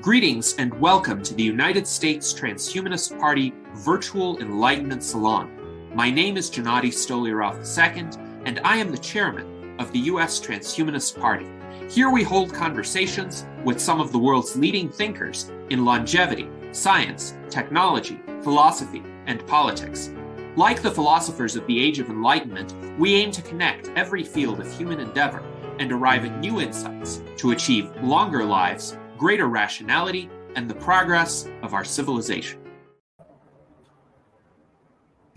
Greetings and welcome to the United States Transhumanist Party Virtual Enlightenment Salon. My name is Gennady Stolyarev II, and I am the chairman of the U.S. Transhumanist Party. Here we hold conversations with some of the world's leading thinkers in longevity, science, technology, philosophy, and politics. Like the philosophers of the Age of Enlightenment, we aim to connect every field of human endeavor and arrive at new insights to achieve longer lives, greater rationality, and the progress of our civilization.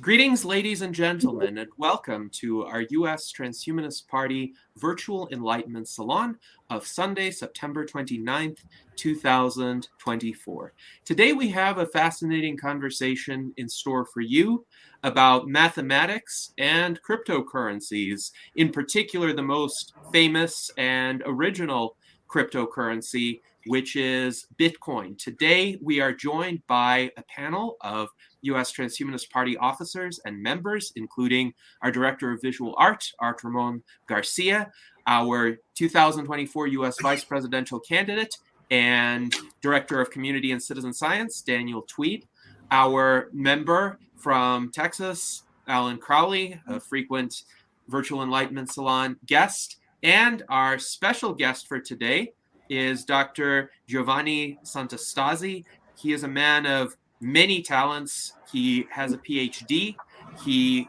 Greetings, ladies and gentlemen, and welcome to our U.S. Transhumanist Party Virtual Enlightenment Salon of Sunday, September 29th, 2024. Today we have a fascinating conversation in store for you about mathematics and cryptocurrencies, in particular the most famous and original cryptocurrency, which is Bitcoin. Today, we are joined by a panel of U.S. Transhumanist Party officers and members, including our Director of Visual Art, Art Ramon Garcia, our 2024 U.S. Vice Presidential Candidate and Director of Community and Citizen Science, Daniel Tweed, our member from Texas, Alan Crowley, a frequent Virtual Enlightenment Salon guest, and our special guest for today is Dr. Giovanni Santostasi. He is a man of many talents. He has a Ph.D. He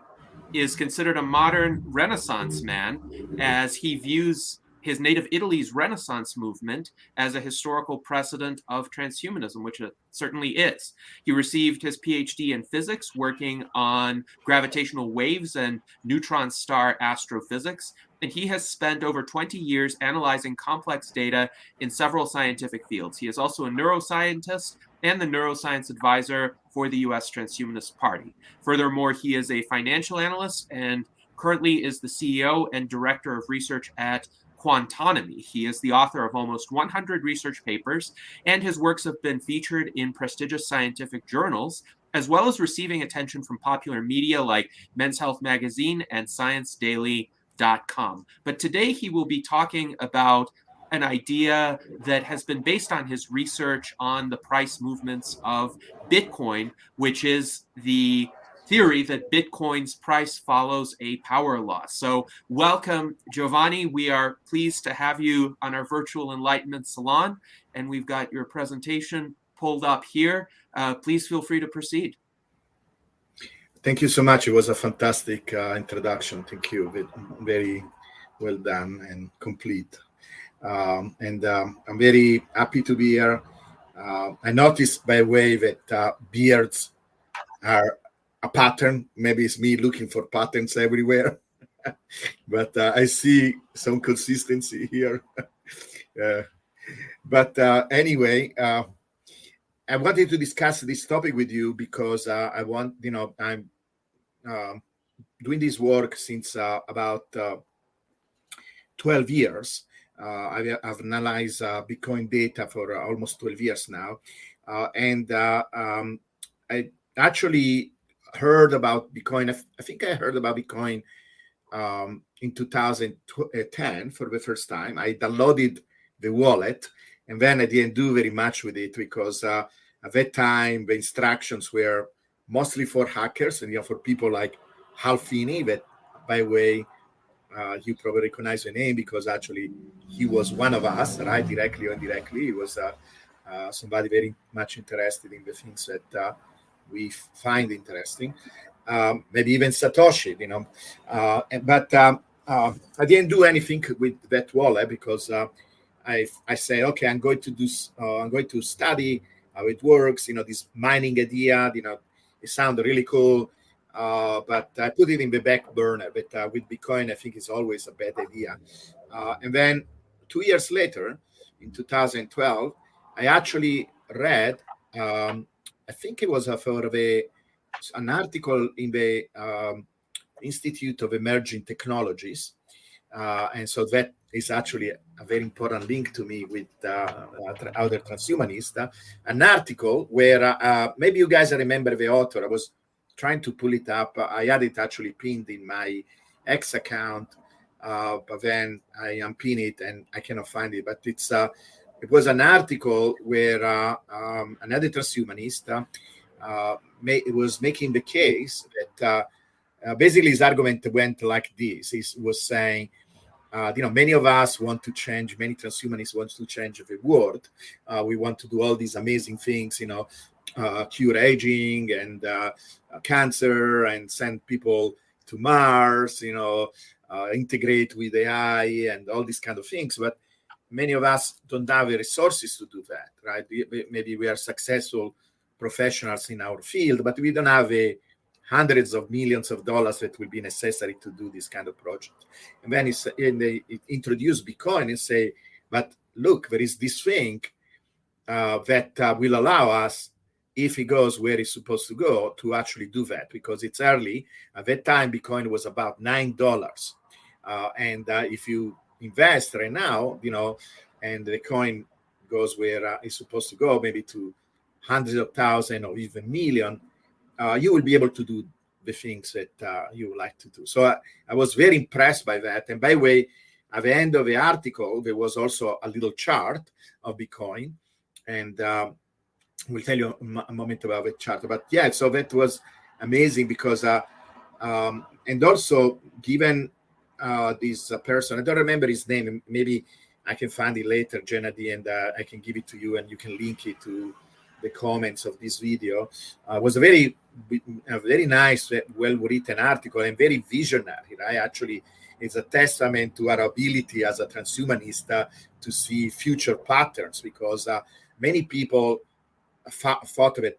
is considered a modern Renaissance man, as he views his native Italy's Renaissance movement as a historical precedent of transhumanism, which it certainly is. He received his Ph.D. in physics, working on gravitational waves and neutron star astrophysics, and he has spent over 20 years analyzing complex data in several scientific fields. He is also a neuroscientist and the Neuroscience Advisor for the U.S. Transhumanist Party. Furthermore, he is a financial analyst and currently is the CEO and Director of Research at Quantonomy. He is the author of almost 100 research papers, and his works have been featured in prestigious scientific journals, as well as receiving attention from popular media like Men's Health Magazine and ScienceDaily.com. But today he will be talking about an idea that has been based on his research on the price movements of Bitcoin, which is the theory that Bitcoin's price follows a power law. So welcome, Giovanni. We are pleased to have you on our Virtual Enlightenment Salon, and we've got your presentation pulled up here. Please feel free to proceed. Thank you so much. It was a fantastic introduction. Thank you. Very well done and complete. I'm very happy to be here. I noticed, by the way, that beards are a pattern. Maybe it's me looking for patterns everywhere, but I see some consistency here. Anyway, I wanted to discuss this topic with you because I'm doing this work since about 12 years. I've analyzed Bitcoin data for almost 12 years now. I actually heard about Bitcoin. I think I heard about Bitcoin in 2010 for the first time. I downloaded the wallet, and then I didn't do very much with it because at that time the instructions were mostly for hackers and for people like Hal Finney. That, by the way, you probably recognize the name because actually he was one of us, right? Directly or indirectly, he was somebody very much interested in the things that we find interesting. Maybe even Satoshi, but I didn't do anything with that wallet because I said, okay, I'm going to study how it works. This mining idea, it sounded really cool, but I put it in the back burner. But with Bitcoin, I think it's always a bad idea. And then 2 years later, in 2012, I actually read. I think it was for an article in the Institute of Emerging Technologies. And so that is actually a very important link to me with other transhumanists. An article where maybe you guys remember the author. I was trying to pull it up. I had it actually pinned in my X account, but then I unpin it and I cannot find it. But it's it was an article where another transhumanist was making the case that basically his argument went like this. He was saying, many of us want to change, many transhumanists want to change the world. We want to do all these amazing things, cure aging and cancer and send people to Mars, integrate with AI and all these kind of things. But many of us don't have the resources to do that, right? Maybe we are successful professionals in our field, but we don't have hundreds of millions of dollars that will be necessary to do this kind of project. And then they introduce Bitcoin and say, but look, there is this thing that will allow us, if it goes where it's supposed to go, to actually do that, because it's early. At that time, Bitcoin was about $9. And if you invest right now, and the coin goes where it's supposed to go, maybe to hundreds of thousands or even million, you will be able to do the things that you would like to do. So I was very impressed by that. And by the way, at the end of the article, there was also a little chart of Bitcoin. And we'll tell you a moment about the chart. But yeah, so that was amazing because, and also given this person, I don't remember his name, maybe I can find it later, Gennady, and I can give it to you and you can link it to the comments of this video. Was a very nice, well-written article and very visionary, right? Actually, it's a testament to our ability as a transhumanist to see future patterns, because many people thought that,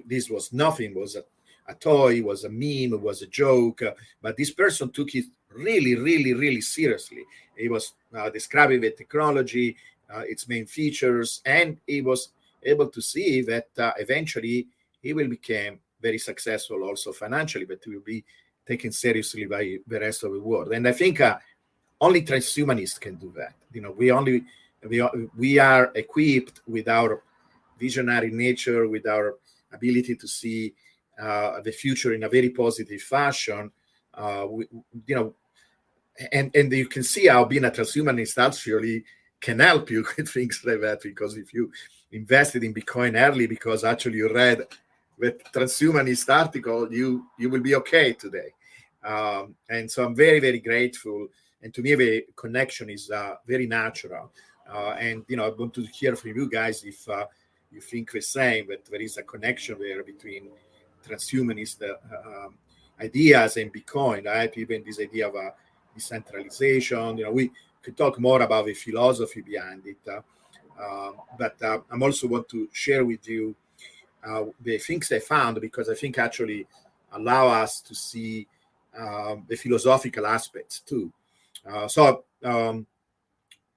this was nothing, was a toy, was a meme, was a joke, but this person took it really, really, really seriously. He was describing the technology, its main features, and he was able to see that eventually he will become very successful also financially, but he will be taken seriously by the rest of the world. And I think only transhumanists can do that. We are equipped with our visionary nature, with our ability to see the future in a very positive fashion. And you can see how being a transhumanist actually can help you with things like that, because if you invested in Bitcoin early because actually you read the transhumanist article, you will be okay today. And so I'm very, very grateful. And to me, the connection is very natural. And, I want to hear from you guys if you think the same, that there is a connection there between transhumanist ideas and Bitcoin, right? Even this idea of decentralization. We could talk more about the philosophy behind it. But I also want to share with you the things I found, because I think actually allow us to see the philosophical aspects too.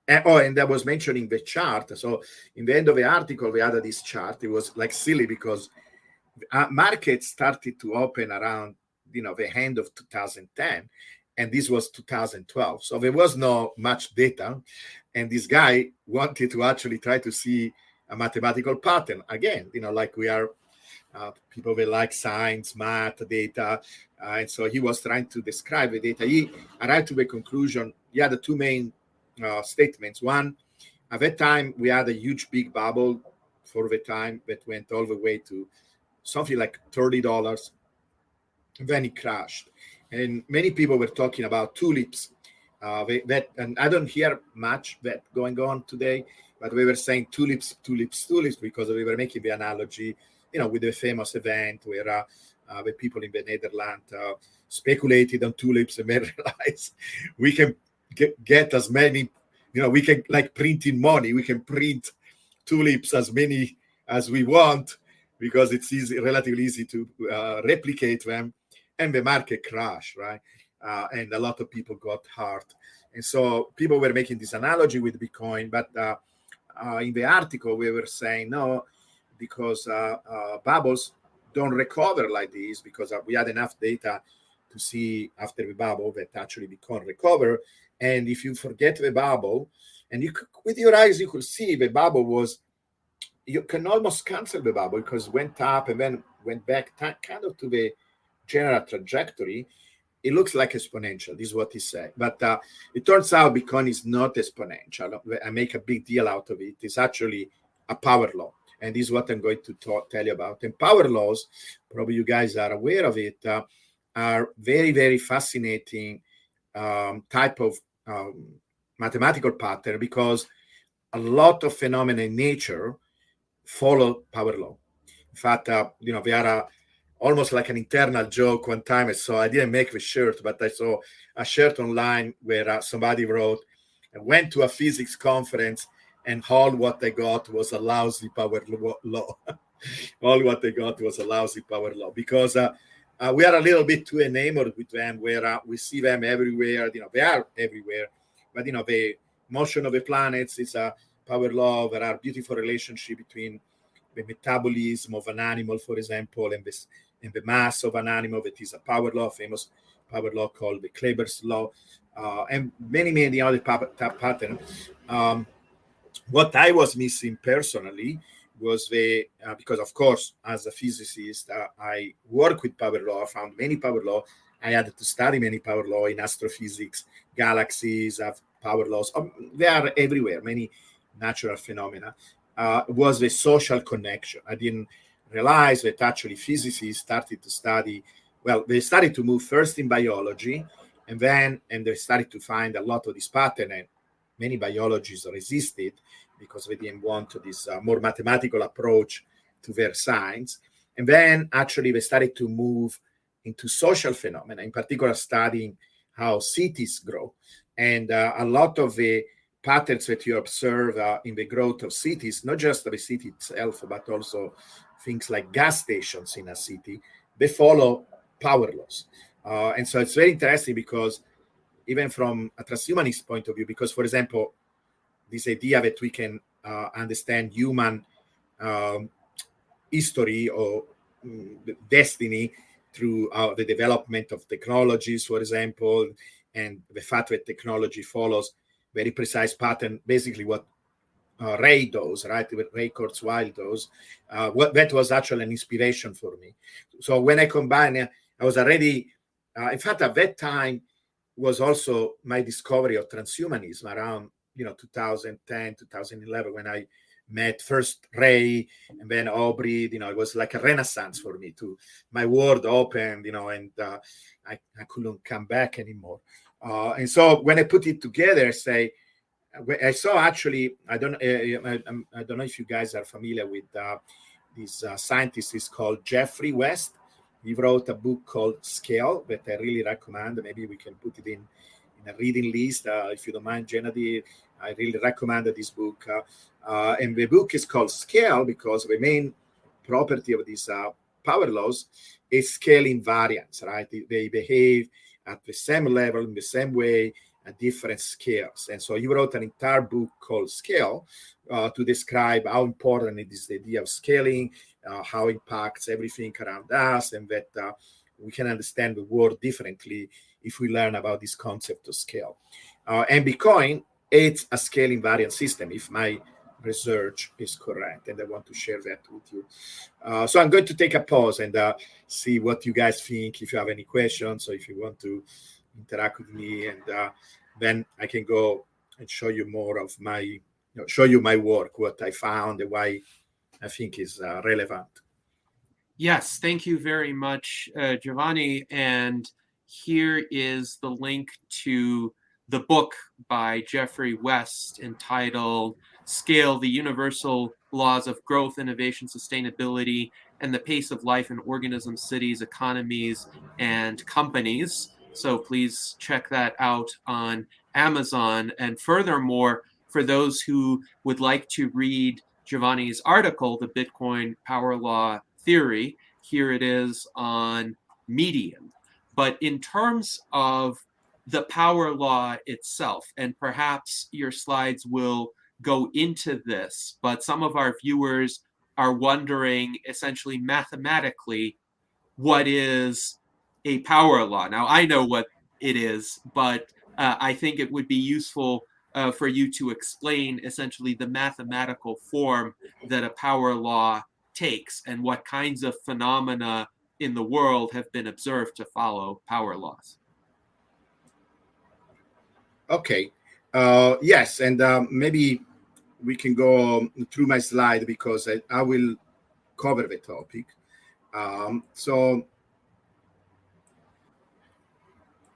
And I was mentioning the chart. So in the end of the article, we added this chart. It was like silly because markets started to open around, the end of 2010, and this was 2012. So there was no much data. And this guy wanted to actually try to see a mathematical pattern. Again, like we are people that like science, math, data. And so he was trying to describe the data. He arrived to the conclusion. He had the two main statements. One, at that time, we had a huge big bubble for the time that went all the way to something like $30. Then it crashed. And many people were talking about tulips. And I don't hear much that going on today, but we were saying tulips, tulips, tulips, because we were making the analogy, with the famous event where the people in the Netherlands speculated on tulips and then realized we can get as many, we can, like printing money, we can print tulips as many as we want, because it's relatively easy to replicate them, and the market crashed, right? And a lot of people got hurt. And so people were making this analogy with Bitcoin, but in the article we were saying no, because bubbles don't recover like this, because we had enough data to see after the bubble that actually Bitcoin recover. And if you forget the bubble, and you could, with your eyes, you could see the bubble was, you can almost cancel the bubble because it went up and then went back kind of to the general trajectory. it looks like exponential. This is what he said. But it turns out Bitcoin is not exponential. I make a big deal out of it. It's actually a power law. And this is what I'm going to tell you about. And power laws, probably you guys are aware of it, are very, very fascinating type of mathematical pattern, because a lot of phenomena in nature follow power law. In fact, they are almost like an internal joke one time. So I didn't make the shirt, but I saw a shirt online where somebody wrote, I went to a physics conference and all what they got was a lousy power law. All what they got was a lousy power law, because we are a little bit too enamored with them, where we see them everywhere. They are everywhere. But, the motion of the planets is a power law. There are beautiful relationships between the metabolism of an animal, for example, and the mass of an animal. That is a power law, famous power law called the Kleber's law, and many, many other patterns. What I was missing personally was because, of course, as a physicist, I work with power law. I found many power law. I had to study many power law in astrophysics. Galaxies have power laws. They are everywhere, many natural phenomena. Was the social connection. I didn't realize that actually physicists started to study, they started to move first in biology, and they started to find a lot of this pattern, and many biologists resisted because they didn't want this more mathematical approach to their science. And then actually they started to move into social phenomena, in particular studying how cities grow. And a lot of the patterns that you observe in the growth of cities, not just the city itself, but also things like gas stations in a city, they follow power laws. And so it's very interesting, because even from a transhumanist point of view, because, for example, this idea that we can understand human history or destiny through the development of technologies, for example, and the fact that technology follows very precise pattern, basically what Ray does, right? With Ray Kurzweil does. That was actually an inspiration for me. So when I combine, I was already, in fact, at that time was also my discovery of transhumanism around 2010, 2011, when I met first Ray and then Aubrey. It was like a renaissance for me. My world opened, and I couldn't come back anymore. And so when I put it together, I saw actually, I don't know if you guys are familiar with this scientist is called Jeffrey West. He wrote a book called Scale that I really recommend. Maybe we can put it in a reading list if you don't mind, Gennady. I really recommend this book. And the book is called Scale because the main property of these power laws is scale invariance, right? They behave at the same level, in the same way, at different scales. And so you wrote an entire book called Scale to describe how important it is, the idea of scaling, how it impacts everything around us, and that we can understand the world differently if we learn about this concept of scale. And Bitcoin, it's a scale invariant system, if my research is correct, and I want to share that with you. So I'm going to take a pause and see what you guys think, if you have any questions, or if you want to interact with me, and then I can go and show you more of my, show you my work, what I found, and why I think is relevant. Yes, thank you very much, Giovanni. And here is the link to the book by Jeffrey West entitled Scale, the Universal Laws of Growth, Innovation, Sustainability, and the Pace of Life in Organisms, Cities, Economies, and Companies. So please check that out on Amazon. And furthermore, for those who would like to read Giovanni's article, The Bitcoin Power Law Theory, here it is on Medium. But in terms of the power law itself, and perhaps your slides will go into this, but some of our viewers are wondering essentially mathematically what is a power law. Now, I know what it is, but I think it would be useful for you to explain essentially the mathematical form that a power law takes and what kinds of phenomena in the world have been observed to follow power laws. Okay. Yes, and maybe we can go through my slide because I will cover the topic. So,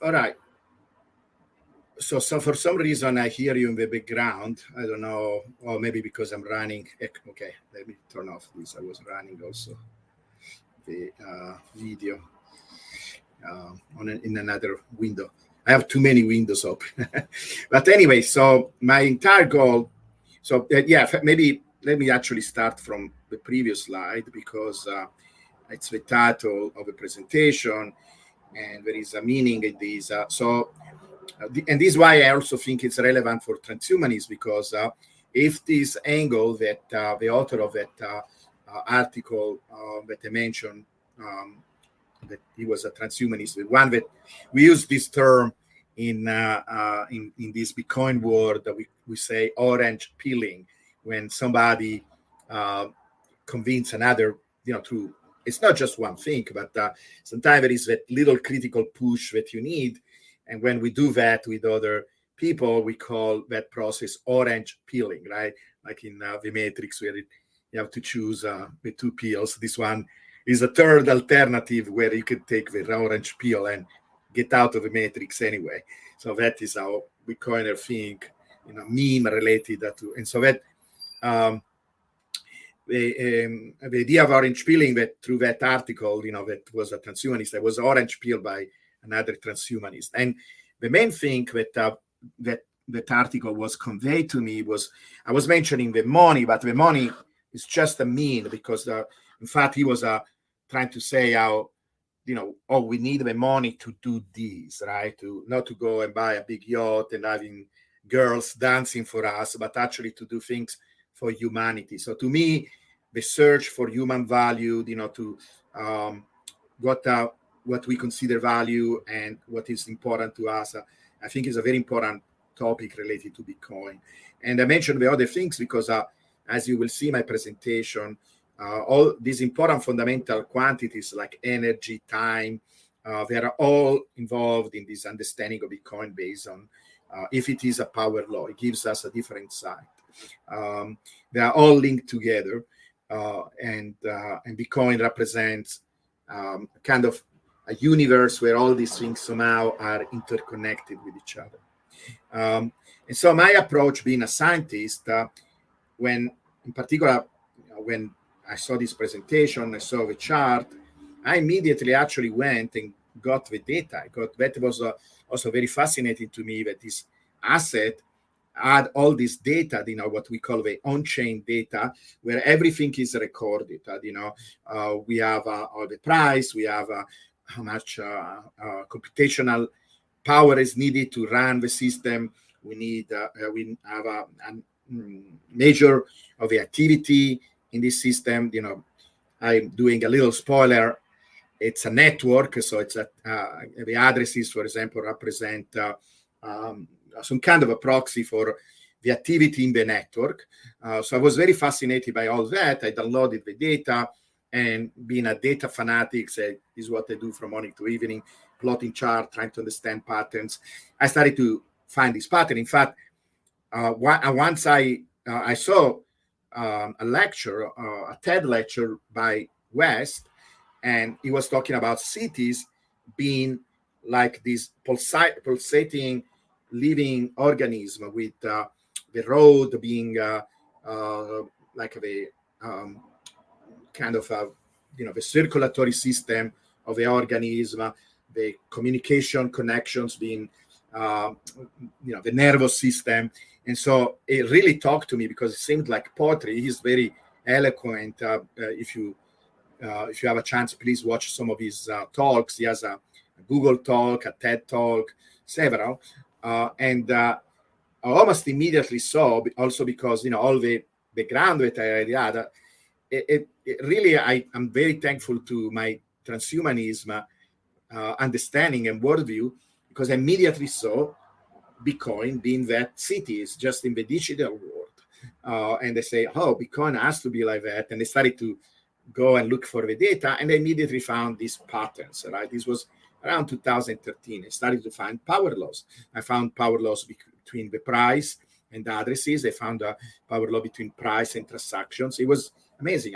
all right. So for some reason I hear you in the background. I don't know, or maybe because I'm running. Okay, let me turn off this. I was running also the video in another window. I have too many windows open. But anyway, so my entire goal. So maybe let me actually start from the previous slide because it's the title of the presentation, and there is a meaning in this. And this is why I also think it's relevant for transhumanism, because if this angle that the author of that article that I mentioned, that he was a transhumanist, the one that we use this term in this Bitcoin world, that we say orange peeling, when somebody convince another, through, it's not just one thing, but sometimes there is that little critical push that you need. And when we do that with other people, we call that process orange peeling, right? Like in the Matrix, where you have to choose the two peels. This one is a third alternative where you could take the orange peel and get out of the Matrix anyway. So that is how Bitcoiner think, meme related to. And so that the idea of orange peeling, that through that article, that was a transhumanist, that was orange peel by another transhumanist. And the main thing that article was conveyed to me was, I was mentioning the money, but the money is just a mean, because in fact he was trying to say how, we need the money to do this, right? To not to go and buy a big yacht and having girls dancing for us, but actually to do things for humanity. So to me, the search for human value, to what we consider value and what is important to us, I think is a very important topic related to Bitcoin. And I mentioned the other things because, as you will see in my presentation, all these important fundamental quantities like energy, time, they are all involved in this understanding of Bitcoin based on if it is a power law. It gives us a different side. They are all linked together, and Bitcoin represents kind of a universe where all these things somehow are interconnected with each other. And so my approach, being a scientist, when in particular, when I saw this presentation, I saw the chart, I immediately actually went and got the data. That was also very fascinating to me, that this asset had all this data, what we call the on-chain data, where everything is recorded. We have all the price, we have how much computational power is needed to run the system. We have a measure of the activity in this system. I'm doing a little spoiler. It's a network, so it's the addresses, for example, represent some kind of a proxy for the activity in the network. So I was very fascinated by all that. I downloaded the data, and being a data fanatic, this is what I do from morning to evening, plotting chart, trying to understand patterns. I started to find this pattern. In fact, once I saw a lecture, a TED lecture by West, and he was talking about cities being like this pulsating living organism, with the road being like the kind of the circulatory system of the organism, the communication connections being the nervous system. And so it really talked to me, because it seemed like poetry. He's very eloquent. If you have a chance, please watch some of his talks. He has a Google talk, a TED talk, several. And I almost immediately saw, also because, all the background that I already had, it really, I'm very thankful to my transhumanism understanding and worldview, because I immediately saw Bitcoin being that city is just in the digital world. And they say, oh, Bitcoin has to be like that. And they started to go and look for the data, and I immediately found these patterns, right? This was around 2013, I started to find power laws. I found power laws between the price and the addresses. I found a power law between price and transactions. It was amazing.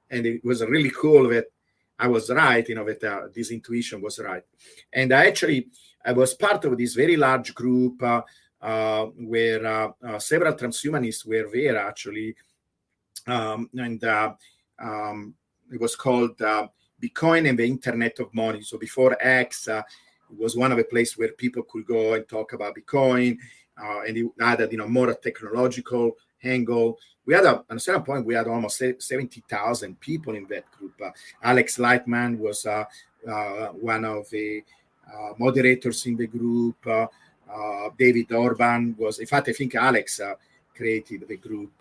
And it was really cool that I was right, that this intuition was right. And I was part of this very large group where several transhumanists were there, actually. And it was called Bitcoin and the Internet of Money. So before X, it was one of the places where people could go and talk about Bitcoin, and it added, more technological angle. We had at a certain point, we had almost 70,000 people in that group. Alex Lightman was one of the moderators in the group. David Orban was, in fact, I think Alex created the group.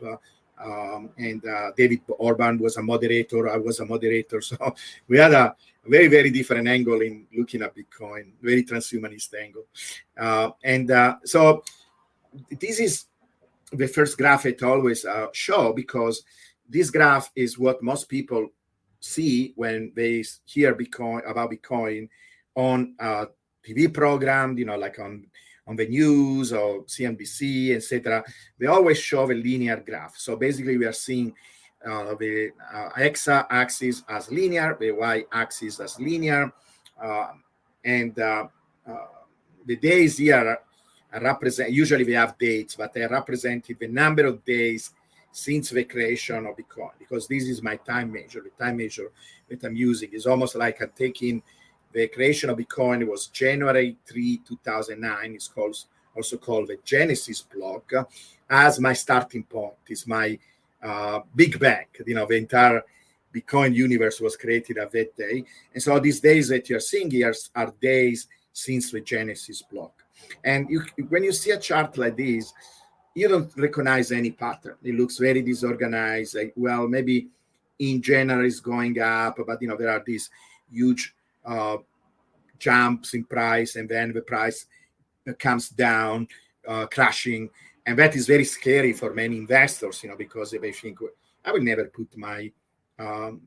And David Orban was a moderator. I was a moderator. So we had a very, very different angle in looking at Bitcoin, very transhumanist angle. So this is the first graph I always show, because this graph is what most people see when they hear about Bitcoin on a TV program, like on the news or CNBC, etc. They always show a linear graph. So basically, we are seeing the x-axis as linear, the y-axis as linear, and the days here represent, usually we have dates, but they represented the number of days since the creation of Bitcoin, because this is my time measure. The time measure that I'm using is almost like I'm taking the creation of Bitcoin. It was January 3, 2009. It's also called the Genesis block, as my starting point. It's my Big Bang. The entire Bitcoin universe was created at that day. And so these days that you're seeing here are days since the Genesis block. And when you see a chart like this, you don't recognize any pattern. It looks very disorganized. Like, well, maybe in general it's going up, but there are these huge jumps in price, and then the price comes down, crashing, and that is very scary for many investors, because they think, I will never put my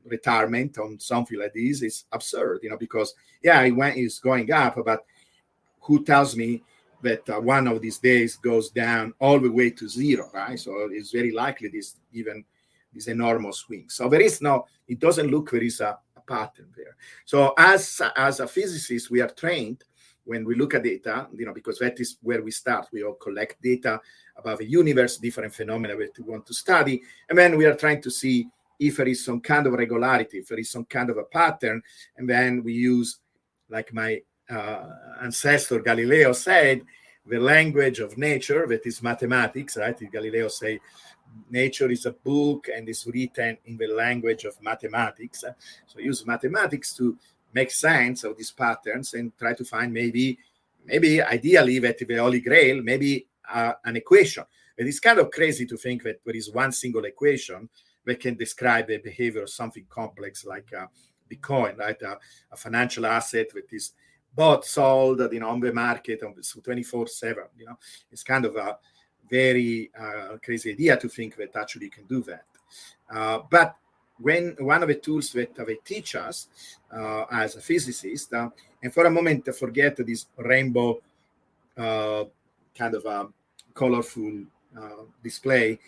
retirement on something like this. It's absurd, because it's going up, but who tells me that one of these days goes down all the way to zero, right? So it's very likely this enormous swing. So it doesn't look there is a pattern there. So as a physicist, we are trained when we look at data, because that is where we start. We all collect data about the universe, different phenomena that we want to study, and then we are trying to see if there is some kind of regularity, if there is some kind of a pattern, and then we use, like my ancestor Galileo said, the language of nature, that is mathematics, right? Galileo say nature is a book and is written in the language of mathematics. So use mathematics to make sense of these patterns and try to find maybe ideally that the Holy Grail, maybe an equation. It is kind of crazy to think that there is one single equation that can describe the behavior of something complex like Bitcoin, right? A financial asset that is bought, sold, on the market on 24/7. It's kind of a very crazy idea to think that actually you can do that. But when one of the tools that they teach us as a physicist, and for a moment forget this rainbow kind of colorful display.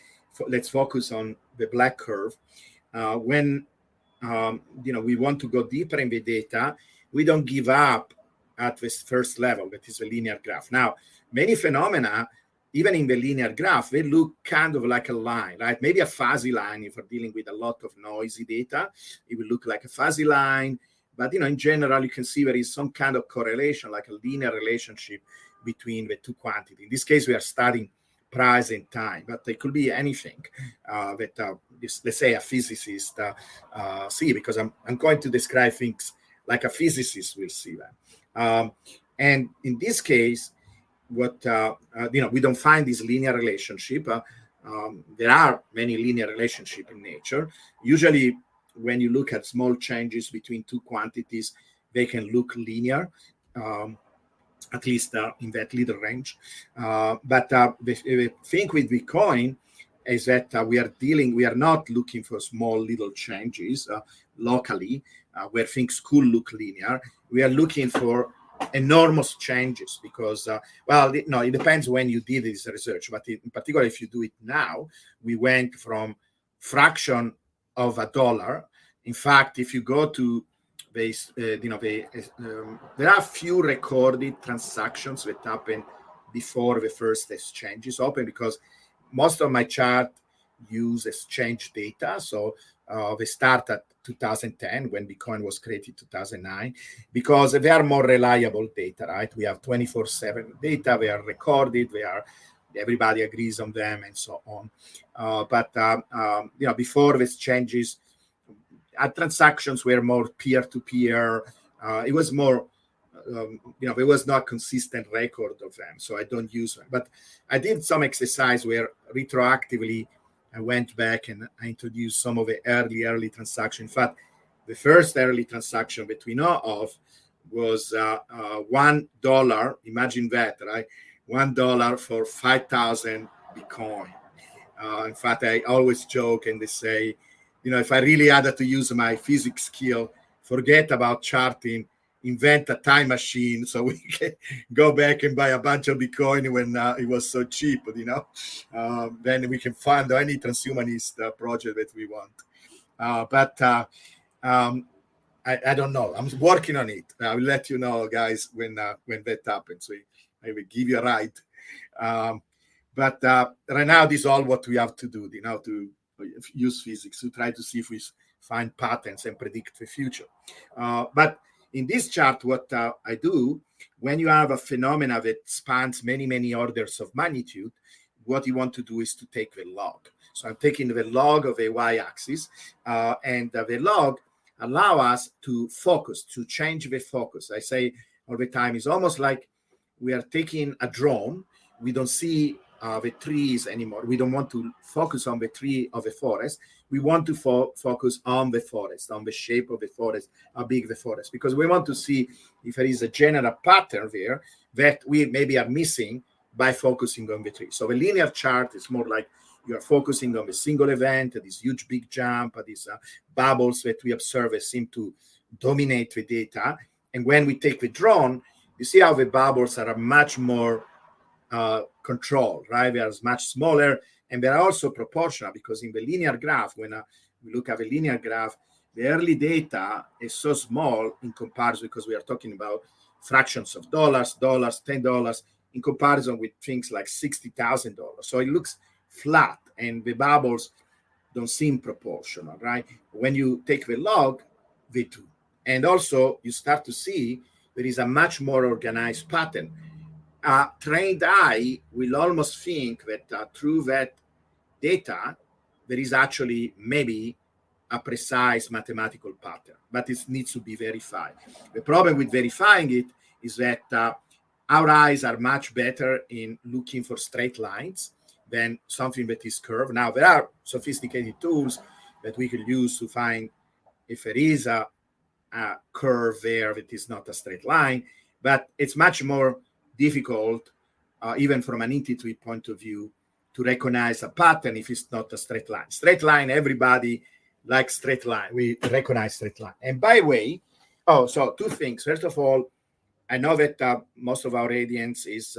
Let's focus on the black curve. When we want to go deeper in the data, we don't give up at this first level, that is a linear graph. Now, many phenomena, even in the linear graph, they look kind of like a line, right? Maybe a fuzzy line if we're dealing with a lot of noisy data. It will look like a fuzzy line. But, in general, you can see there is some kind of correlation, like a linear relationship between the two quantities. In this case, we are studying price and time, but it could be anything that, let's say, a physicist see, because I'm going to describe things like a physicist will see them. And in this case, what we don't find this linear relationship. There are many linear relationships in nature. Usually, when you look at small changes between two quantities, they can look linear, at least in that little range. But the thing with Bitcoin is that we are not looking for small little changes locally where things could look linear. We are looking for enormous changes because, it depends when you did this research, but in particular, if you do it now, we went from fraction of a dollar. In fact, if you go to there are few recorded transactions that happen before the first exchange is open, because most of my chart use exchange data. So they start at 2010 when Bitcoin was created, 2009, because they are more reliable data, right? We have 24/7 data. They are recorded. Everybody agrees on them and so on. Before the exchanges, transactions were more peer-to-peer. It was more, there was not consistent record of them, so I don't use them. But I did some exercise where retroactively I went back and I introduced some of the early transactions. In fact, the first early transaction that we know of was $1. Imagine that, right? $1 for 5,000 Bitcoin. In fact, I always joke and they say, if I really had to use my physics skill, forget about charting, invent a time machine so we can go back and buy a bunch of Bitcoin when it was so cheap, then we can fund any transhumanist project that we want. I don't know. I'm working on it. I will let you know, guys, when that happens. So I will give you a ride. But right now, this is all what we have to do, to use physics to try to see if we find patterns and predict the future. But in this chart, what I do, when you have a phenomena that spans many, many orders of magnitude, what you want to do is to take the log. So I'm taking the log of a y-axis, and the log allow us to focus, to change the focus. I say all the time, it's almost like we are taking a drone. We don't see the trees anymore. We don't want to focus on the tree of the forest. We want to focus on the forest, on the shape of the forest, how big the forest, because we want to see if there is a general pattern there that we maybe are missing by focusing on the tree. So the linear chart is more like you are focusing on the single event, this huge big jump, these bubbles that we observe seem to dominate the data. And when we take the drone, you see how the bubbles are much more controlled, right? They are much smaller, and they're also proportional, because in the linear graph, when we look at the linear graph, the early data is so small in comparison, because we are talking about fractions of dollars, $10, in comparison with things like $60,000. So it looks flat, and the bubbles don't seem proportional, right? When you take the log, they do. And also, you start to see there is a much more organized pattern. A trained eye will almost think that through that data, there is actually maybe a precise mathematical pattern, but it needs to be verified. The problem with verifying it is that our eyes are much better in looking for straight lines than something that is curved. Now, there are sophisticated tools that we can use to find if there is a curve there that is not a straight line, but it's much more difficult, even from an intuitive point of view, to recognize a pattern if it's not a straight line. Straight line, everybody likes straight line. We recognize straight line. And by the way, so two things. First of all, I know that most of our audience is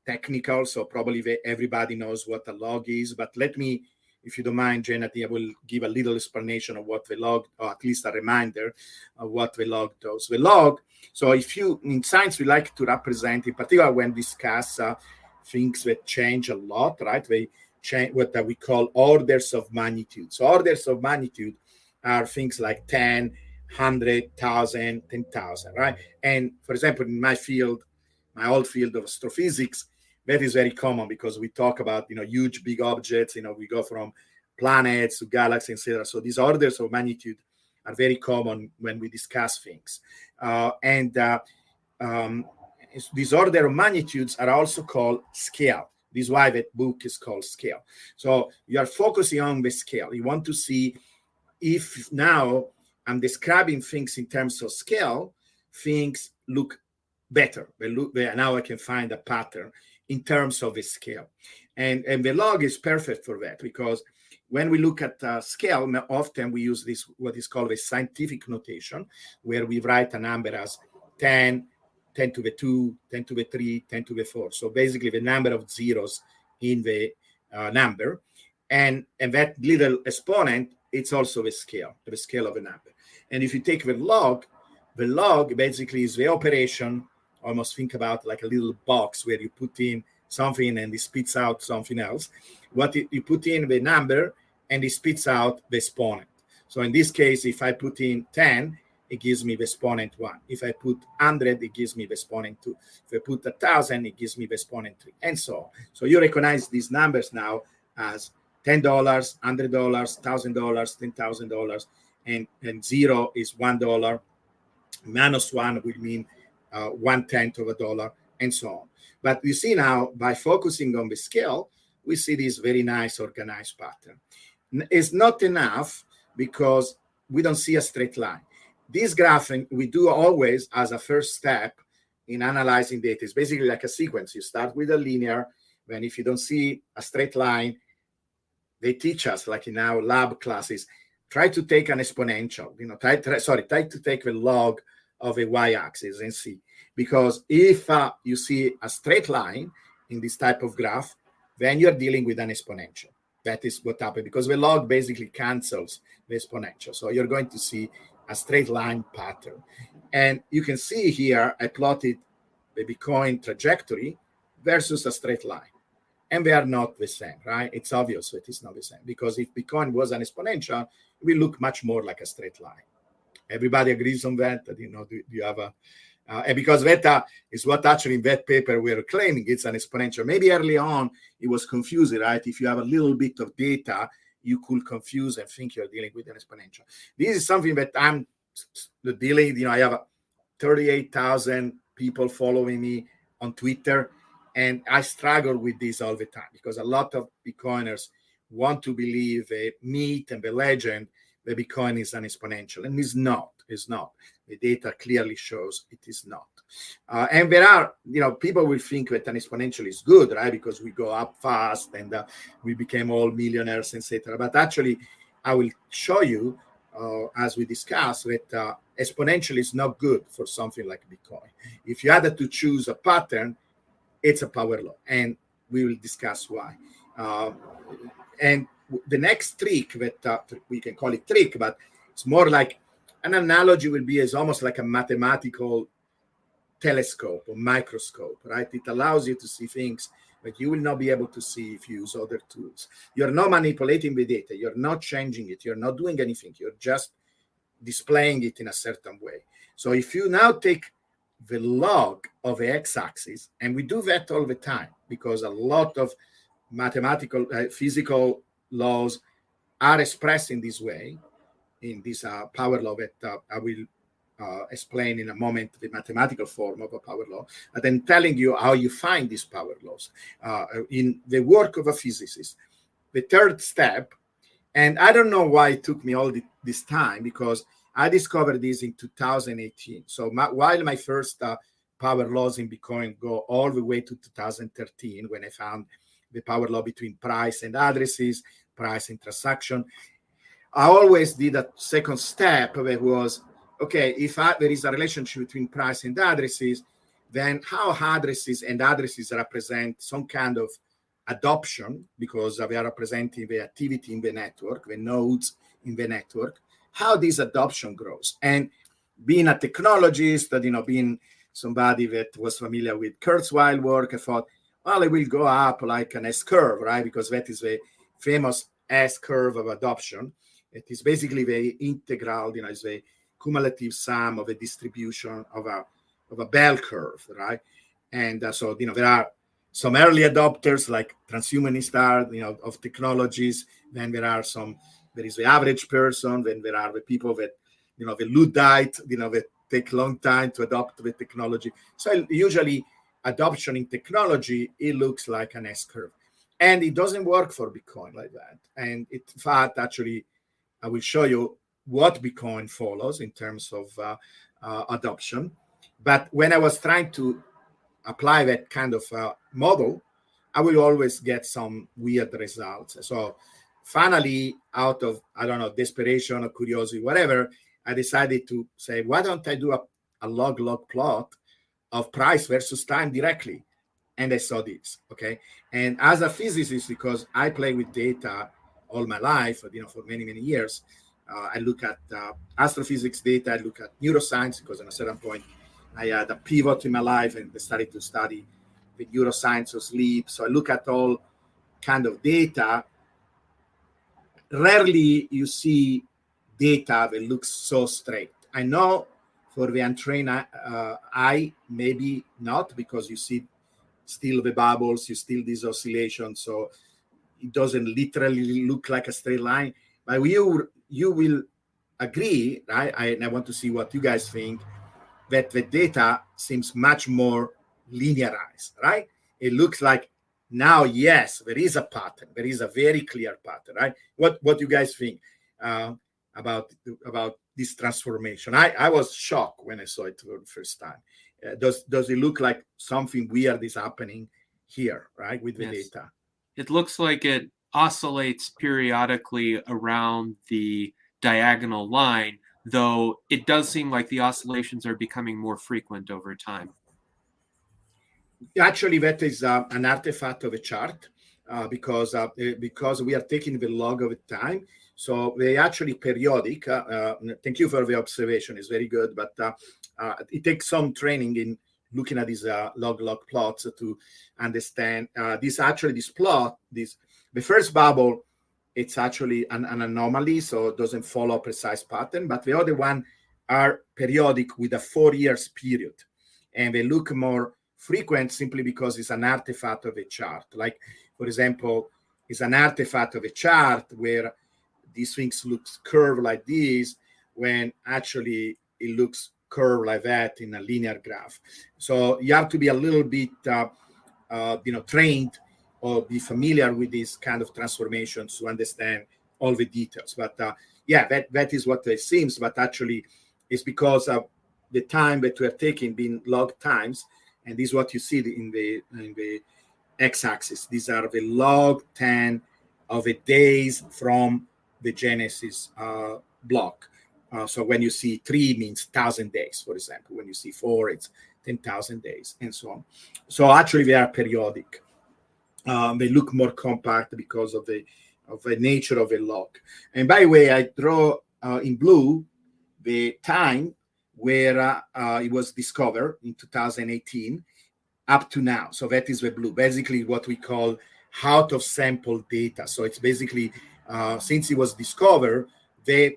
technical, so probably everybody knows what a log is, but let me, if you don't mind, Janet, I will give a little explanation of what the log, or at least a reminder of what the log does. The log, so in science, we like to represent, in particular when discuss things that change a lot, right? They change what we call orders of magnitude. So orders of magnitude are things like 10, 100, 1,000, 10,000, right? And for example, in my field, my old field of astrophysics, that is very common because we talk about, huge, big objects, we go from planets to galaxies, etc. So these orders of magnitude are very common when we discuss things. These order of magnitudes are also called scale. This is why that book is called Scale. So you are focusing on the scale. You want to see if now I'm describing things in terms of scale, things look better. Now I can find a pattern in terms of the scale. And the log is perfect for that, because when we look at scale, often we use this, what is called a scientific notation, where we write a number as 10, 10 to the 2, 10 to the 3, 10 to the 4. So basically the number of zeros in the number. And that little exponent, it's also the scale of a number. And if you take the log basically is the operation. Almost think about like a little box where you put in something and it spits out something else. You put in the number and it spits out the exponent. So in this case, if I put in 10, it gives me the exponent 1. If I put 100, it gives me the exponent 2. If I put 1,000, it gives me the exponent 3, and so on. So you recognize these numbers now as $10, $100, $1,000, $10,000, and 0 is $1. Minus 1 will mean 1/10 of a dollar, and so on. But you see now, by focusing on the scale, we see this very nice organized pattern. It's not enough because we don't see a straight line. This graphing we do always as a first step in analyzing data. It's basically like a sequence. You start with a linear, then if you don't see a straight line, they teach us, like in our lab classes, try to take an exponential, try to take the log of a y-axis and see. Because if you see a straight line in this type of graph, then you're dealing with an exponential. That is what happens, because the log basically cancels the exponential. So you're going to see a straight line pattern. And you can see here, I plotted the Bitcoin trajectory versus a straight line. And they are not the same, right? It's obvious it is not the same, because if Bitcoin was an exponential, it will look much more like a straight line. Everybody agrees on that? Do you have a... and because that is what actually in that paper we're claiming, it's an exponential. Maybe early on it was confusing, right? If you have a little bit of data, you could confuse and think you're dealing with an exponential. This is something that I'm dealing, I have 38,000 people following me on Twitter, and I struggle with this all the time, because a lot of Bitcoiners want to believe the myth and the legend that Bitcoin is an exponential, and it's not. It's not. The data clearly shows it is not. And there are, people will think that an exponential is good, right? Because we go up fast and we became all millionaires, etc. But actually, I will show you, as we discuss, that exponential is not good for something like Bitcoin. If you had to choose a pattern, it's a power law, and we will discuss why. And the next trick that we can call it trick, but it's more like an analogy will be as almost like a mathematical telescope or microscope, right? It allows you to see things that you will not be able to see if you use other tools. You're not manipulating the data. You're not changing it. You're not doing anything. You're just displaying it in a certain way. So if you now take the log of the x-axis, and we do that all the time because a lot of mathematical, physical laws are expressed in this way, in this power law that I will explain in a moment, the mathematical form of a power law, and then telling you how you find these power laws in the work of a physicist. The third step, and I don't know why it took me all this time, because I discovered this in 2018. So while my first power laws in Bitcoin go all the way to 2013, when I found the power law between price and addresses, price and transaction, I always did a second step that was, okay, if there is a relationship between price and addresses, then how addresses and addresses represent some kind of adoption, because they are representing the activity in the network, the nodes in the network, how this adoption grows. And being a technologist, being somebody that was familiar with Kurzweil work, I thought, well, it will go up like an S-curve, right? Because that is the famous S-curve of adoption. It is basically the integral, is the cumulative sum of a distribution of a bell curve, right? And so, there are some early adopters like Transhumanist of technologies. Then there is the average person. Then there are the people that, the Luddite, that take a long time to adopt the technology. So usually adoption in technology, it looks like an S-curve. And it doesn't work for Bitcoin like that. And in fact, actually, I will show you what Bitcoin follows in terms of adoption. But when I was trying to apply that kind of model, I will always get some weird results. So finally, out of, I don't know, desperation or curiosity, whatever, I decided to say, why don't I do a log plot of price versus time directly? And I saw this, okay? And as a physicist, because I play with data all my life, for many, many years, I look at astrophysics data, I look at neuroscience, because at a certain point, I had a pivot in my life and I started to study the neuroscience of sleep. So I look at all kind of data. Rarely you see data that looks so straight. I know for the untrained eye, maybe not, because you see still the bubbles, you still these oscillations, so it doesn't literally look like a straight line. But you will agree, right? I want to see what you guys think, that the data seems much more linearized, right? It looks like now, yes, there is a pattern. There is a very clear pattern, right? What you guys think about this transformation? I was shocked when I saw it for the first time. Does it look like something weird is happening here, right, with the data? It looks like it oscillates periodically around the diagonal line, though it does seem like the oscillations are becoming more frequent over time. Actually, that is an artifact of a chart because we are taking the log of time. So they actually periodic. Thank you for the observation. It's very good, but it takes some training in looking at these log plots to understand this plot. The first bubble, it's actually an anomaly, so it doesn't follow a precise pattern. But the other one are periodic with a 4 years period, and they look more frequent simply because it's an artifact of a chart. Like, for example, it's an artifact of a chart where these things looks curved like this, when actually it looks curved like that in a linear graph. So you have to be a little bit, trained or be familiar with these kind of transformations to understand all the details. But that is what it seems. But actually, it's because of the time that we are taking being log times. And this is what you see in the x-axis. These are the log 10 of the days from the Genesis block. So when you see 3 means 1,000 days, for example. When you see 4, it's 10,000 days, and so on. So actually, they are periodic. They look more compact because of the nature of a log. And by the way, I draw in blue the time where it was discovered in 2018 up to now. So that is the blue, basically what we call out of sample data. So it's basically since it was discovered, the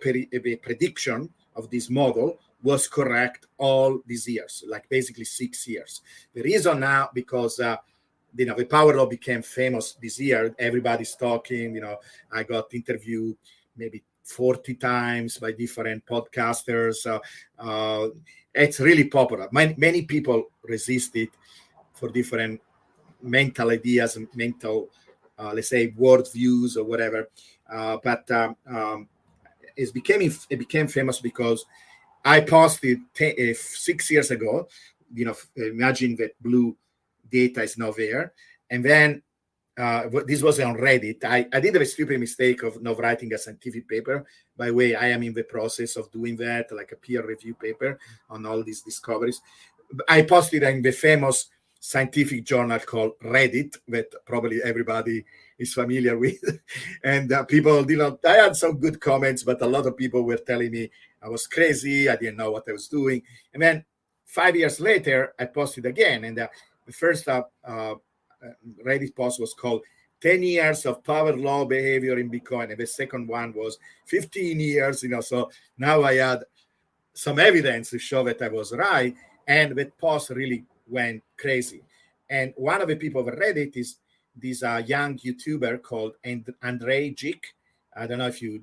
prediction of this model was correct all these years, like basically 6 years. The reason now, because the power law became famous this year. Everybody's talking. I got interviewed maybe 40 times by different podcasters. It's really popular. Many people resist it for different mental ideas and mental, let's say, worldviews or whatever. But it became famous because I posted 6 years ago. Imagine that blue data is not there. And then this was on Reddit. I did a stupid mistake of not writing a scientific paper. By the way, I am in the process of doing that, like a peer review paper on all these discoveries. I posted in the famous scientific journal called Reddit, that probably everybody is familiar with. And people, I had some good comments, but a lot of people were telling me I was crazy. I didn't know what I was doing. And then 5 years later, I posted again. And the first Reddit post was called 10 years of power law behavior in Bitcoin. And the second one was 15 years, so now I had some evidence to show that I was right. And that post really went crazy. And one of the people of Reddit is this young YouTuber called Andrei Jik. I don't know if you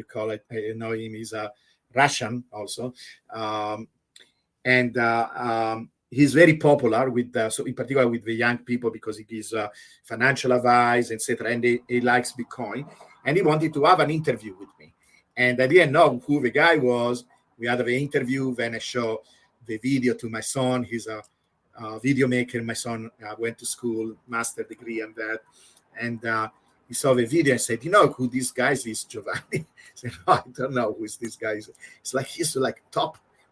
call it. I know him. He's a Russian also. He's very popular with, so in particular with the young people, because he gives financial advice, etc. And he likes Bitcoin. And he wanted to have an interview with me. And I didn't know who the guy was. We had the interview. Then I show the video to my son. He's a video maker. My son went to school, master degree on that, and he saw the video and said, "You know who this guy is, Giovanni?" I said, "No, I don't know who is this guy." It's like he's like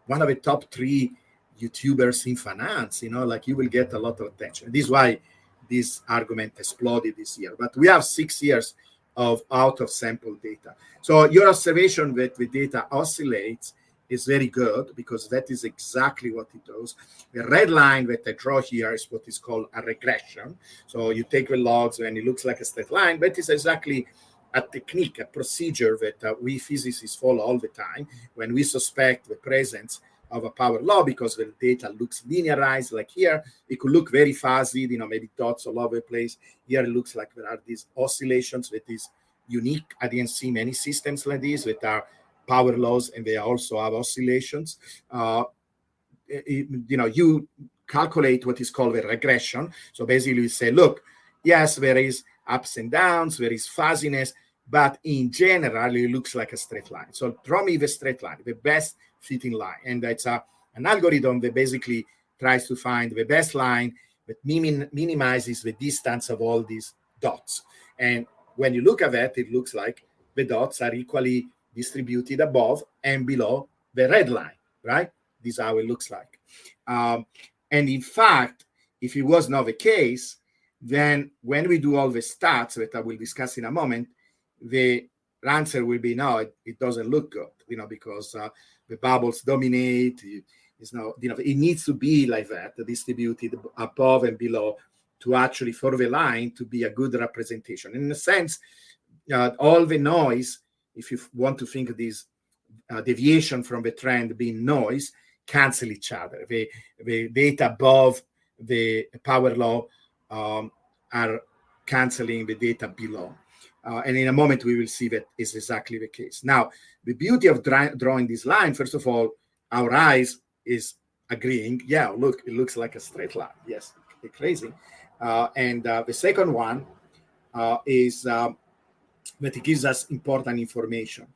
one of the top 3 YouTubers in finance. Like you will get a lot of attention. This is why this argument exploded this year. But we have 6 years of out of sample data. So your observation that the data oscillates is very good, because that is exactly what it does. The red line that I draw here is what is called a regression. So you take the logs and it looks like a straight line, but it's exactly a technique, a procedure that we physicists follow all the time when we suspect the presence of a power law, because the data looks linearized. Like here, it could look very fuzzy, maybe dots all over the place. Here it looks like there are these oscillations that is unique. I didn't see many systems like this that are power laws and they also have oscillations. You calculate what is called a regression. So basically you say, look, yes, there is ups and downs, there is fuzziness, but in general, it looks like a straight line. So draw me the straight line, the best fitting line. And it's an algorithm that basically tries to find the best line that minimizes the distance of all these dots. And when you look at that, it looks like the dots are equally distributed above and below the red line, right? This is how it looks like. And in fact, if it was not the case, then when we do all the stats that I will discuss in a moment, the answer will be no, it doesn't look good, because the bubbles dominate. It needs to be like that, distributed above and below, to actually for the line to be a good representation. In a sense, all the noise, if you want to think of this deviation from the trend being noise, cancel each other. The data above the power law are canceling the data below. And in a moment, we will see that is exactly the case. Now, the beauty of drawing this line, first of all, our eyes is agreeing. Yeah, look, it looks like a straight line. Yes, it's crazy. And the second one is that it gives us important information.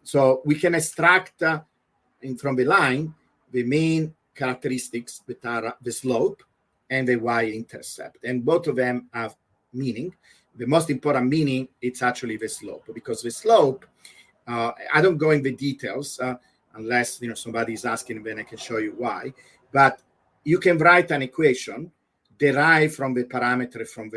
So we can extract from the line the main characteristics that are the slope and the y-intercept. And both of them have meaning. The most important meaning, it's actually the slope, because the slope, I don't go in the details unless somebody is asking, then I can show you why. But you can write an equation derived from the parameter from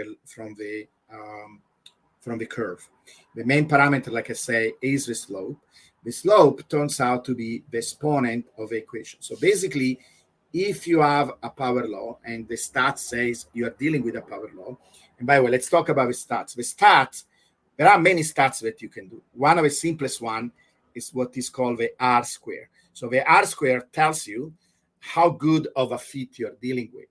the curve. The main parameter, like I say, is the slope. The slope turns out to be the exponent of the equation. So basically, if you have a power law and the stat says you are dealing with a power law, and by the way, let's talk about the stats. The stats, there are many stats that you can do. One of the simplest one is what is called the R square. So the R square tells you how good of a fit you're dealing with.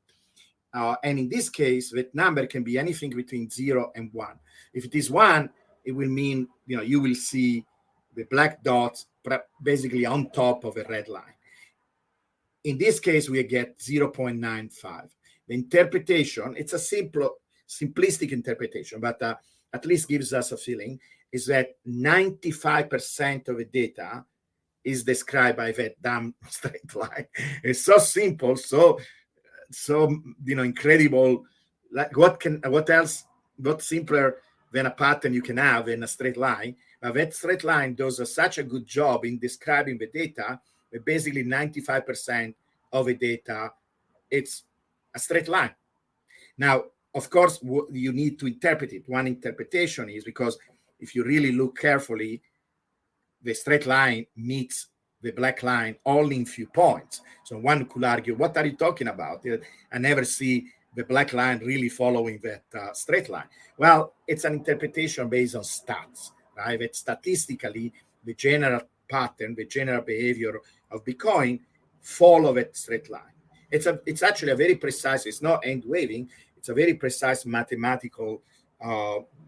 And in this case, that number can be anything between 0 and 1. If it is 1, it will mean you will see the black dots basically on top of a red line. In this case, we get 0.95. The interpretation, it's a simplistic interpretation, but at least gives us a feeling, is that 95% of the data is described by that damn straight line. It's so simple, so incredible. Like what simpler than a pattern you can have in a straight line? That straight line does such a good job in describing the data that basically 95% of the data, it's a straight line. Now, of course, you need to interpret it. One interpretation is because if you really look carefully, the straight line meets the black line only in few points. So one could argue, what are you talking about? I never see the black line really following that straight line. Well, it's an interpretation based on stats, right? That statistically, the general pattern, the general behavior of Bitcoin follow that straight line. It's actually a very precise, it's not hand waving, it's a very precise mathematical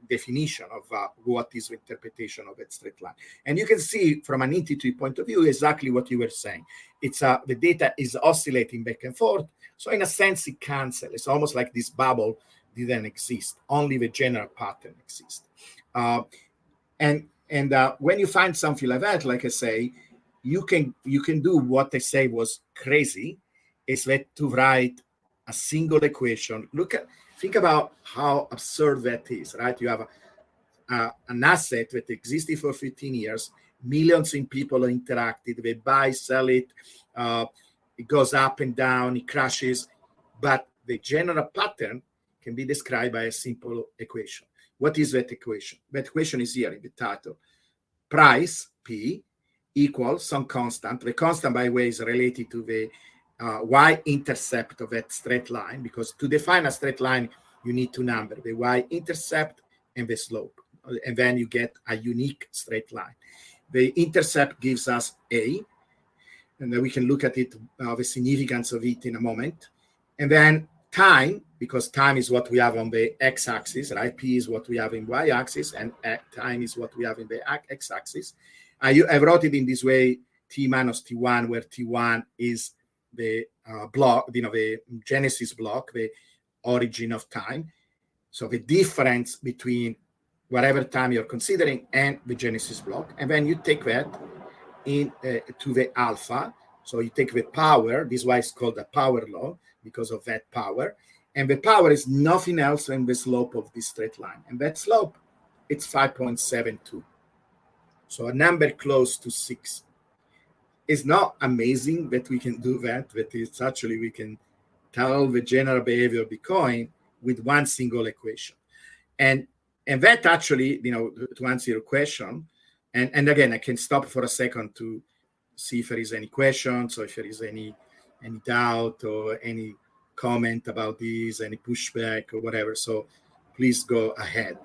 definition of what is the interpretation of that straight line. And you can see from an intuitive point of view exactly what you were saying. It's the data is oscillating back and forth. So in a sense, it cancels. It's almost like this bubble didn't exist. Only the general pattern exists. And when you find something like that, like I say, you can do what I say was crazy, is that to write a single equation. Think about how absurd that is, right? You have an asset that existed for 15 years, millions of people interacted, they buy, sell it, it goes up and down, it crashes, but the general pattern can be described by a simple equation. What is that equation? That equation is here in the title. Price, P, equals some constant. The constant, by the way, is related to the y-intercept of that straight line, because to define a straight line, you need two numbers, the y-intercept and the slope. And then you get a unique straight line. The intercept gives us A, and then we can look at it, the significance of it in a moment. And then time, because time is what we have on the x-axis, right? P is what we have in y-axis, and time is what we have in the x-axis. I wrote it in this way, t minus t1, where t1 is the block, the genesis block, the origin of time. So the difference between whatever time you're considering and the genesis block. And then you take that in to the alpha. So you take the power. This is why it's called the power law, because of that power. And the power is nothing else than the slope of this straight line. And that slope, it's 5.72. So a number close to 6. It's not amazing that we can do that, but it's actually, we can tell the general behavior of Bitcoin with one single equation. And that actually, to answer your question, and again, I can stop for a second to see if there is any questions, or if there is any doubt or any comment about this, any pushback or whatever. So please go ahead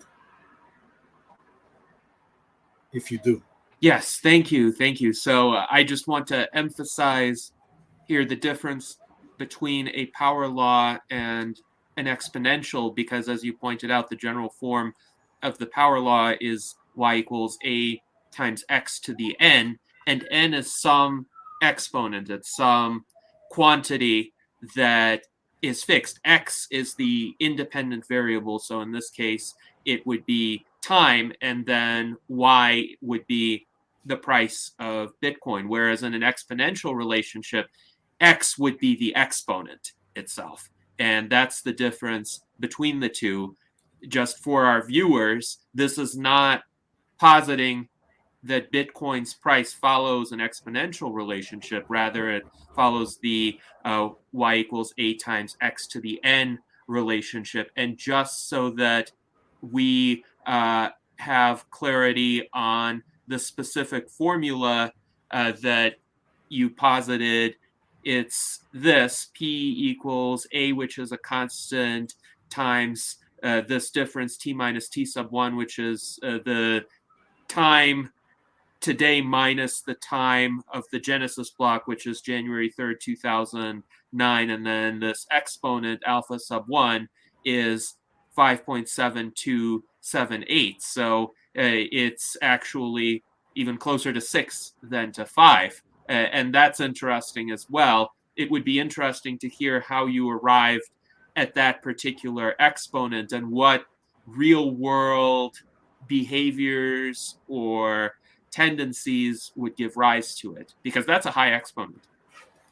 if you do. Yes, thank you. So I just want to emphasize here the difference between a power law and an exponential, because as you pointed out, the general form of the power law is y equals a times x to the n, and n is some exponent, it's some quantity that is fixed. X is the independent variable, so in this case it would be time, and then y would be the price of Bitcoin, whereas in an exponential relationship, x would be the exponent itself. And that's the difference between the two. Just for our viewers, this is not positing that Bitcoin's price follows an exponential relationship. Rather, it follows the y equals a times x to the n relationship. And just so that we have clarity on the specific formula that you posited, it's this: P equals A, which is a constant, times this difference, T minus T sub 1, which is the time today minus the time of the Genesis block, which is January 3rd, 2009. And then this exponent, alpha sub 1, is 5.7278. So it's actually even closer to 6 than to 5. And that's interesting as well. It would be interesting to hear how you arrived at that particular exponent and what real world behaviors or tendencies would give rise to it, because that's a high exponent.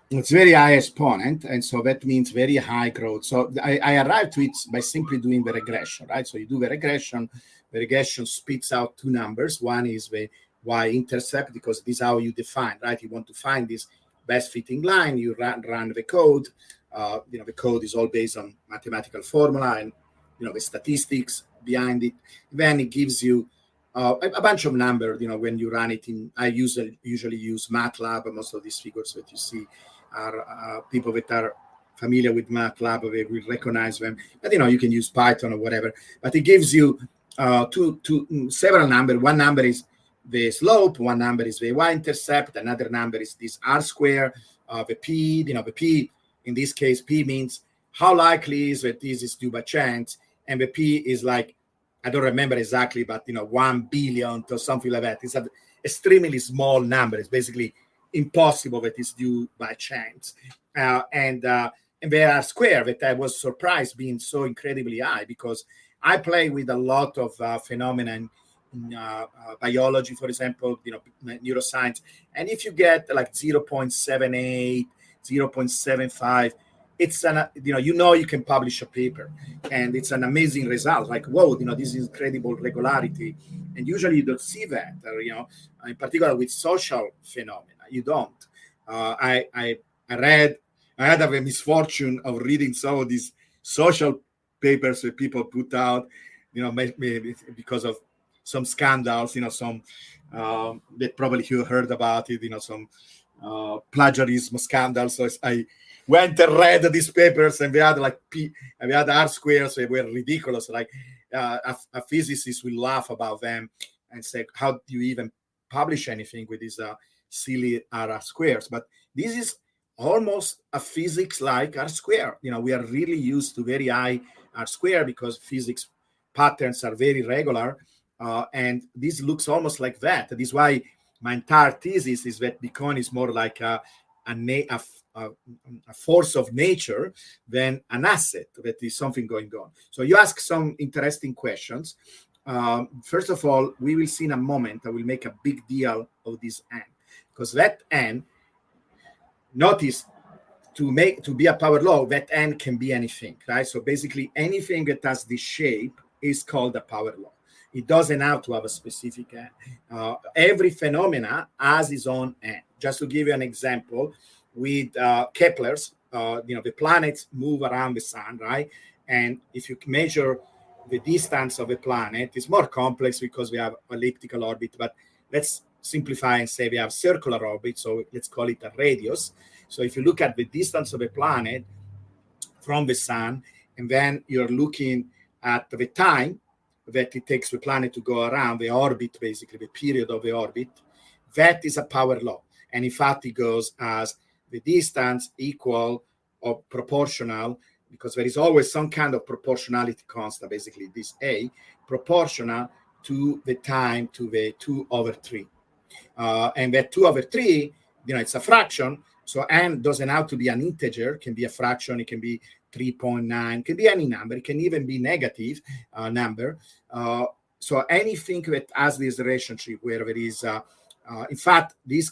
It's very high exponent, and so that means very high growth. So I arrived to it by simply doing the regression, right? So you do the regression spits out two numbers. One is the y-intercept, because this is how you define, right? You want to find this best fitting line, you run the code. The code is all based on mathematical formula and the statistics behind it. Then it gives you a bunch of numbers. When you run it in, I usually use MATLAB. Most of these figures that you see are people that are familiar with MATLAB, they will recognize them. But you can use Python or whatever. But it gives you several numbers. One number is the slope, one number is the y-intercept, another number is this r square, the p. The p in this case, p means how likely is that this is due by chance, and the p is like, I don't remember exactly, but 1 billion or something like that. It's an extremely small number. It's basically impossible that it's due by chance. And there are square that I was surprised being so incredibly high, because I play with a lot of phenomena in biology, for example, neuroscience. And if you get like 0.78, 0.75, it's you can publish a paper, and it's an amazing result. Like, whoa, this is incredible regularity, and usually you don't see that. In particular with social phenomena, you don't. I had a misfortune of reading some of these social papers that people put out, maybe because of some scandals, some that probably you heard about it, some plagiarism scandals. So I went and read these papers, and we had we had R squares that were ridiculous. Like a physicist will laugh about them and say, "How do you even publish anything with these silly R squares?" But this is almost a physics like R square. We are really used to very high R square because physics patterns are very regular, and this looks almost like that. This is why my entire thesis is that Bitcoin is more like a force of nature than an asset, that is something going on. So you ask some interesting questions. First of all, we will see in a moment, I will make a big deal of this N, because that N, notice, to be a power law, that N can be anything, right? So basically anything that has this shape is called a power law. It doesn't have to have a specific N. Every phenomena has its own N. Just to give you an example, with Kepler's, the planets move around the sun, right? And if you measure the distance of a planet, it's more complex because we have elliptical orbit, but let's simplify and say we have circular orbit, so let's call it a radius. So if you look at the distance of a planet from the sun, and then you're looking at the time that it takes the planet to go around the orbit, basically the period of the orbit, that is a power law. And in fact, it goes as the distance equal or proportional, because there is always some kind of proportionality constant, basically this A, proportional to the time to the 2/3. And that 2/3, it's a fraction. So N doesn't have to be an integer, it can be a fraction, it can be 3.9, can be any number, it can even be negative number. So anything that has this relationship where there is, in fact, this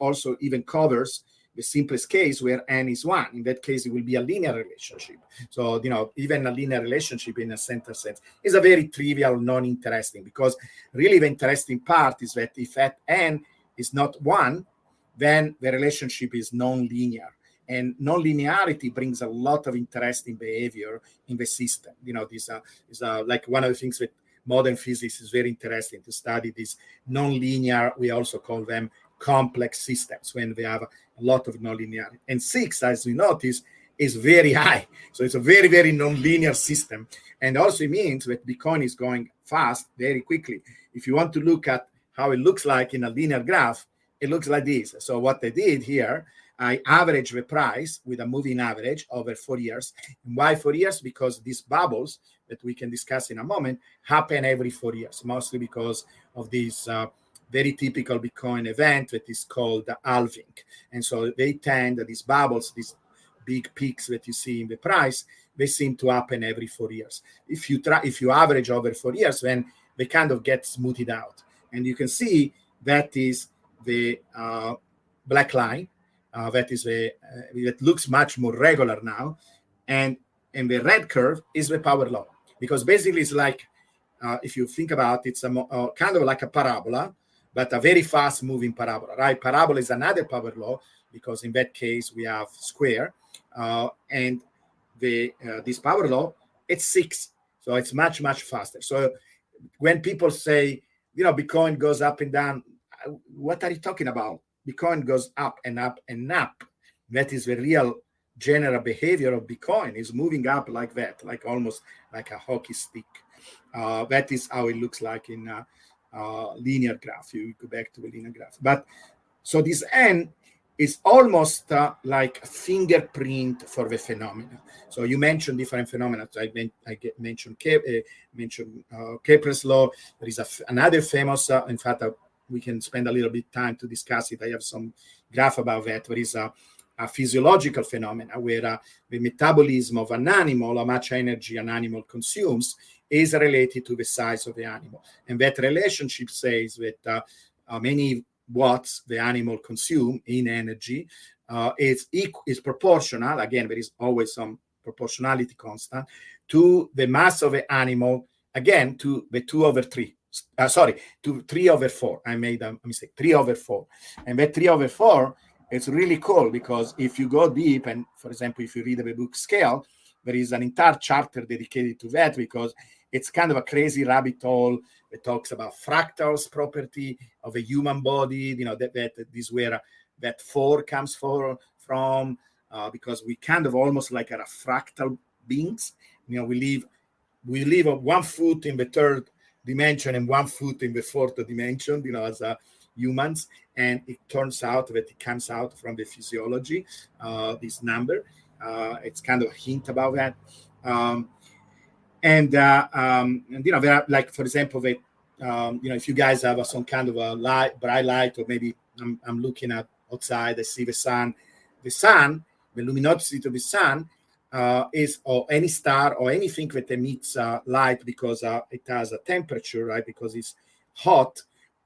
also even covers the simplest case where N is 1. In that case, it will be a linear relationship. So, even a linear relationship in a center sense is a very trivial, non-interesting, because really the interesting part is that if at N is not 1, then the relationship is non-linear. And non-linearity brings a lot of interesting behavior in the system. This is like one of the things that modern physics is very interesting to study, this non-linear, we also call them complex systems, when they have a lot of non-linearity. And 6, as we notice, is very high. So it's a very, very non-linear system. And also it means that Bitcoin is going fast, very quickly. If you want to look at how it looks like in a linear graph, it looks like this. So what I did here, I average the price with a moving average over 4 years. And why 4 years? Because these bubbles that we can discuss in a moment happen every 4 years, mostly because of this very typical Bitcoin event that is called the halving. And so these bubbles, these big peaks that you see in the price, they seem to happen every 4 years. If you average over 4 years, then they kind of get smoothed out. And you can see that is the black line. That looks much more regular now, and the red curve is the power law, because basically it's like, if you think about it, it's a kind of like a parabola, but a very fast moving parabola, right? Parabola is another power law, because in that case we have square, and this power law, it's 6, so it's much, much faster. So when people say, Bitcoin goes up and down, what are you talking about? Bitcoin goes up and up and up. That is the real general behavior of Bitcoin, is moving up like that, like almost like a hockey stick. That is how it looks like in a linear graph. You go back to the linear graph. But so this N is almost like a fingerprint for the phenomena. So you mentioned different phenomena. So I mentioned Kepler's law. There is another famous, in fact, we can spend a little bit time to discuss it. I have some graph about that. There is a physiological phenomena where the metabolism of an animal, how much energy an animal consumes, is related to the size of the animal. And that relationship says that how many watts the animal consume in energy is proportional. Again, there is always some proportionality constant to the mass of an animal, again, to the 2/3. To 3/4. I made a mistake. 3/4. And that 3/4 is really cool because if you go deep, and for example, if you read the book Scale, there is an entire chapter dedicated to that because it's kind of a crazy rabbit hole that talks about fractals property of a human body. That is where that 4 comes from, because we kind of almost like are fractal beings. We live on 1 foot in the 3rd dimension and 1 foot in the 4th dimension, as humans. And it turns out that it comes out from the physiology, this number. It's kind of a hint about that. And there are, like, for example, that, if you guys have some kind of a bright light, or maybe I'm looking at outside, I see the sun, the luminosity of the sun is, or any star or anything that emits light because it has a temperature, right? Because it's hot.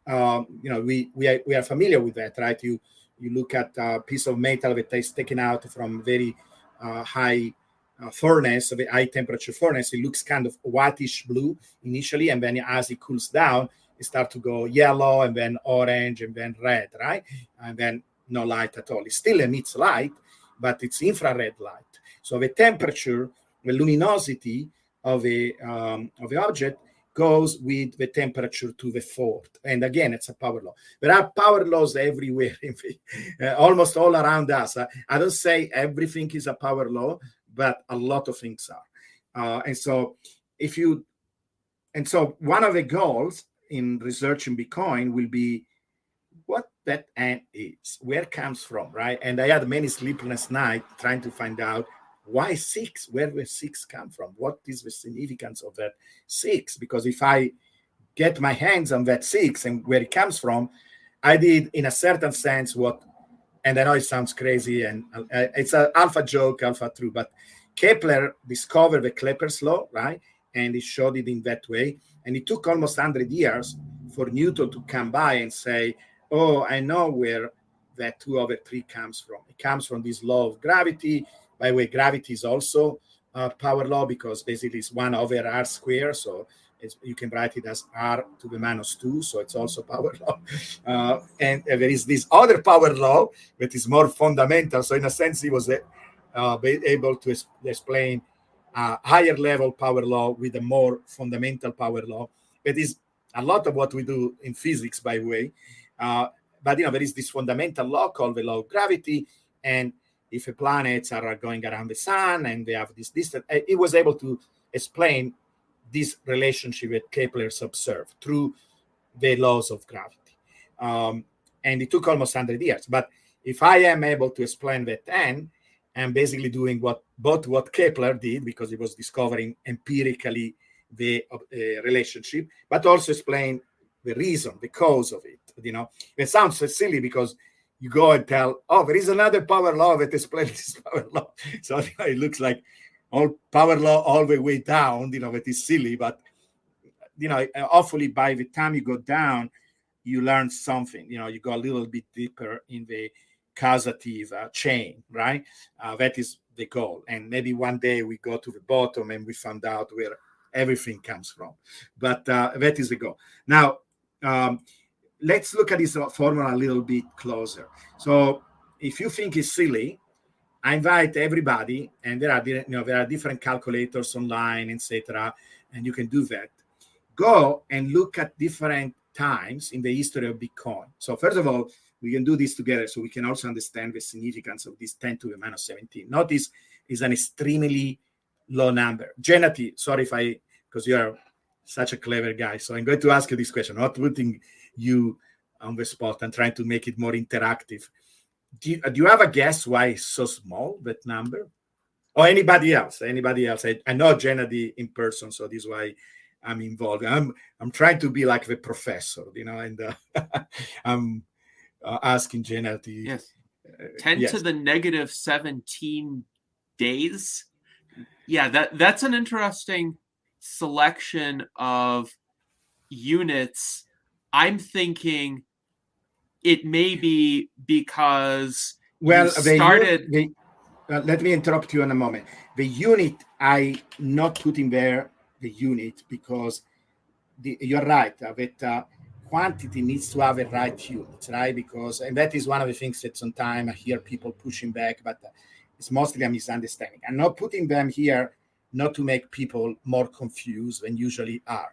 We are familiar with that, right? You look at a piece of metal that is taken out from very high furnace, of a high temperature furnace. It looks kind of whitish blue initially, and then as it cools down, it starts to go yellow, and then orange, and then red, right? And then no light at all. It still emits light, but it's infrared light. So the temperature, the luminosity of the object goes with the temperature to the 4th. And again, it's a power law. There are power laws everywhere, almost all around us. I don't say everything is a power law, but a lot of things are. And so one of the goals in researching Bitcoin will be what that N is, where it comes from, right? And I had many sleepless nights trying to find out why 6, where the 6 come from, what is the significance of that 6? Because if I get my hands on that 6 and where it comes from, I did, in a certain sense, and I know it sounds crazy, and it's an alpha joke, alpha true, but Kepler discovered the Kepler's law, right? And he showed it in that way. And it took almost 100 years for Newton to come by and say, oh, I know where that 2/3 comes from. It comes from this law of gravity. By the way, gravity is also a power law because basically it's 1/r squared. So you can write it as r to the -2. So it's also power law. And there is this other power law that is more fundamental. So in a sense, he was able to explain a higher level power law with a more fundamental power law. It is a lot of what we do in physics, by the way. But there is this fundamental law called the law of gravity. And if the planets are going around the sun and they have this distance, it was able to explain this relationship that Kepler's observed through the laws of gravity. And it took almost 100 years. But if I am able to explain that N, I'm basically doing both what Kepler did, because he was discovering empirically the relationship, but also explain the reason, the cause of it. It sounds so silly because you go and tell, oh, there is another power law that explains this power law. So it looks like all power law all the way down, that is silly. But, hopefully by the time you go down, you learn something. You go a little bit deeper in the causative chain, right? That is the goal. And maybe one day we go to the bottom and we found out where everything comes from. But that is the goal. Now, let's look at this formula a little bit closer. So if you think it's silly, I invite everybody, and there are different calculators online, etc., and you can do that. Go and look at different times in the history of Bitcoin. So first of all, we can do this together so we can also understand the significance of this 10 to the -17. Notice is an extremely low number. Genati, sorry because you are such a clever guy. So I'm going to ask you this question, not putting you on the spot and trying to make it more interactive. Do you have a guess why it's so small, that number? Or anybody else? I know Genadi in person, so this is why I'm involved. I'm trying to be like the professor, and I'm asking Genadi. Yes. 10 to the -17 days. Yeah, that's an interesting selection of units. I'm thinking it may be because Well, started. Let me interrupt you in a moment. The unit, I not putting there the unit because you're right. That quantity needs to have a right unit, right? Because, and that is one of the things that sometimes I hear people pushing back, but it's mostly a misunderstanding. I'm not putting them here not to make people more confused than usually are.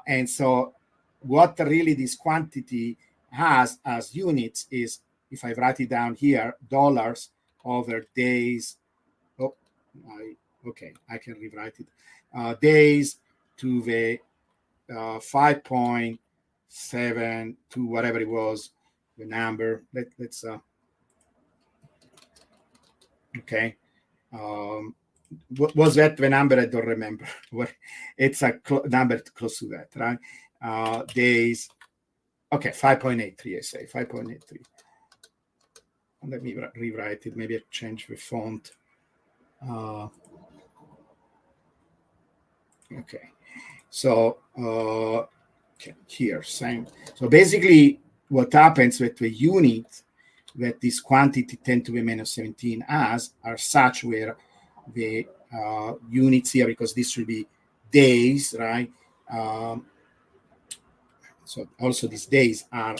And so what really this quantity has as units is, if I write it down here, dollars over days. Oh, I can rewrite it. Days to the 5.7 to whatever it was, the number. Let's okay. What was that the number? I don't remember. It's a number close to that, right? Days. Okay, 5.83. I say 5.83. Let me rewrite it. Maybe I change the font. Okay, so here, same. So basically, what happens with the unit that this quantity 10 to the minus 17 has are such where the units here, because this will be days, right? So also these days are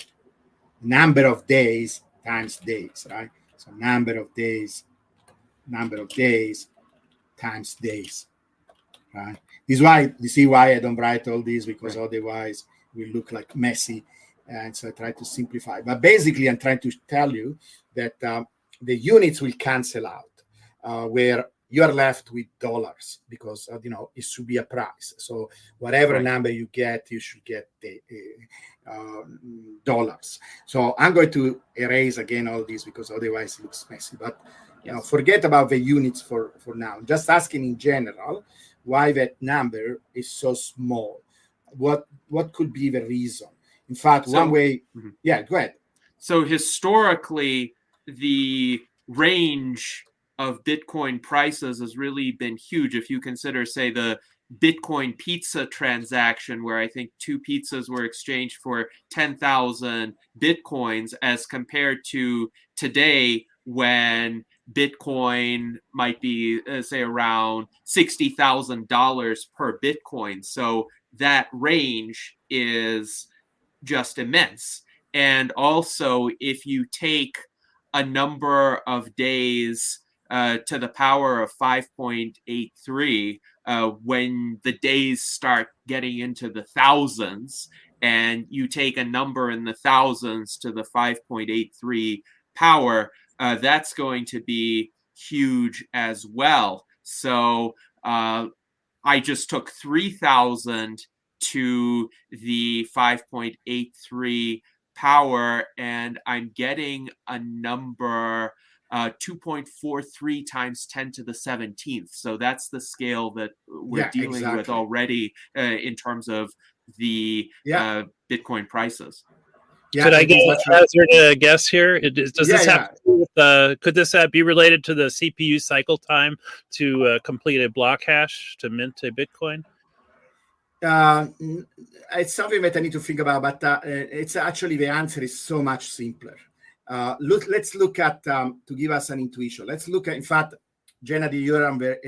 number of days times days, right? So number of days times days, right? This is why you see why I don't write all these, because otherwise we look like messy. And so I try to simplify. But basically, I'm trying to tell you that the units will cancel out, where you're left with dollars, because it should be a price. So whatever number you get, you should get the dollars. So I'm going to erase again all these because otherwise it looks messy. But forget about the units for now. Just asking in general why that number is so small. What could be the reason? In fact, one way, go ahead. So historically, the range of Bitcoin prices has really been huge. If you consider, say, the Bitcoin pizza transaction, where I think 2 pizzas were exchanged for 10,000 Bitcoins, as compared to today, when Bitcoin might be, say, around $60,000 per Bitcoin. So that range is just immense. And also, if you take a number of days to the power of 5.83, when the days start getting into the thousands, and you take a number in the thousands to the 5.83 power, that's going to be huge as well. So I just took 3,000 to the 5.83 power, and I'm getting a number 2.43 times 10 to the 17th. So that's the scale that we're dealing with already in terms of the Bitcoin prices. Could I hazard a guess here? Does this have to do with, could this be related to the CPU cycle time to complete a block hash to mint a Bitcoin? It's something that I need to think about, but it's actually, the answer is so much simpler. Let's look at, to give us an intuition, let's look at, in fact, Gennady, you're on the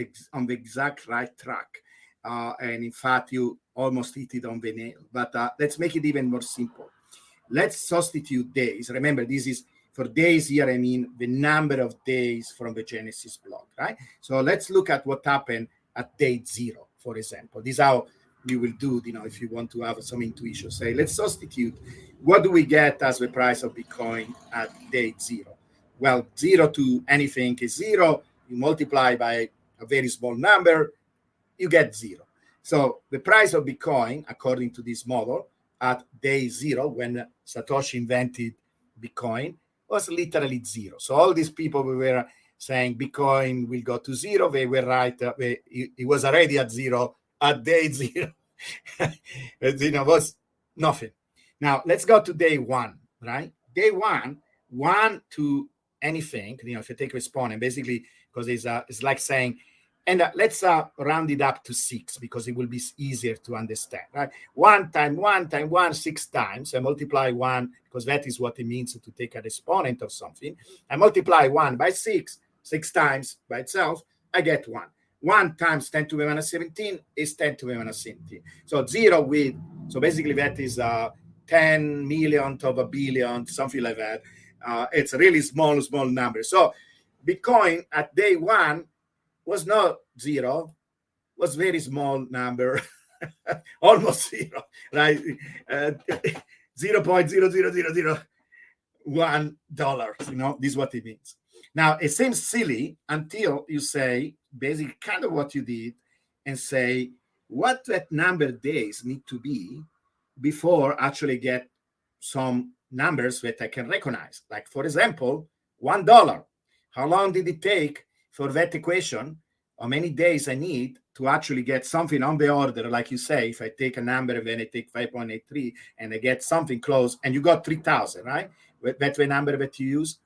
exact right track. And in fact, you almost hit it on the nail, but let's make it even more simple. Let's substitute days. Remember, this is for days here. I mean the number of days from the Genesis block, right? So let's look at what happened at day 0, for example. This is how you will do, if you want to have some intuition. Say, let's substitute. What do we get as the price of Bitcoin at day 0? Well, 0 to anything is 0. You multiply by a very small number, you get 0. So the price of Bitcoin, according to this model, at day 0, when Satoshi invented Bitcoin, was literally 0. So all these people who were saying Bitcoin will go to 0, they were right. It was already at 0 at day 0. It was nothing. Now let's go to day 1, right? Day 1 to anything. If you take a exponent, basically, because it's like saying And let's round it up to 6 because it will be easier to understand, right? 1 times 1 times 1, 6 times. I multiply 1 because that is what it means to take an exponent of something. I multiply 1 by 6 times by itself, I get 1. 1 times 10 to the minus 17 is 10 to the minus 17. So 0 with, so basically that is 10 millionth of a billion, something like that. It's a really small number. So Bitcoin at day 1 was not 0, was very small number, almost 0, right? 0.00001 dollars. This is what it means. Now, it seems silly until you say basically kind of what you did and say what that number of days need to be before actually get some numbers that I can recognize. Like, for example, $1. How long did it take for that equation? How many days I need to actually get something on the order, like you say, if I take a number and then I take 5.83 and I get something close, and you got 3,000, right? That's the number that you use.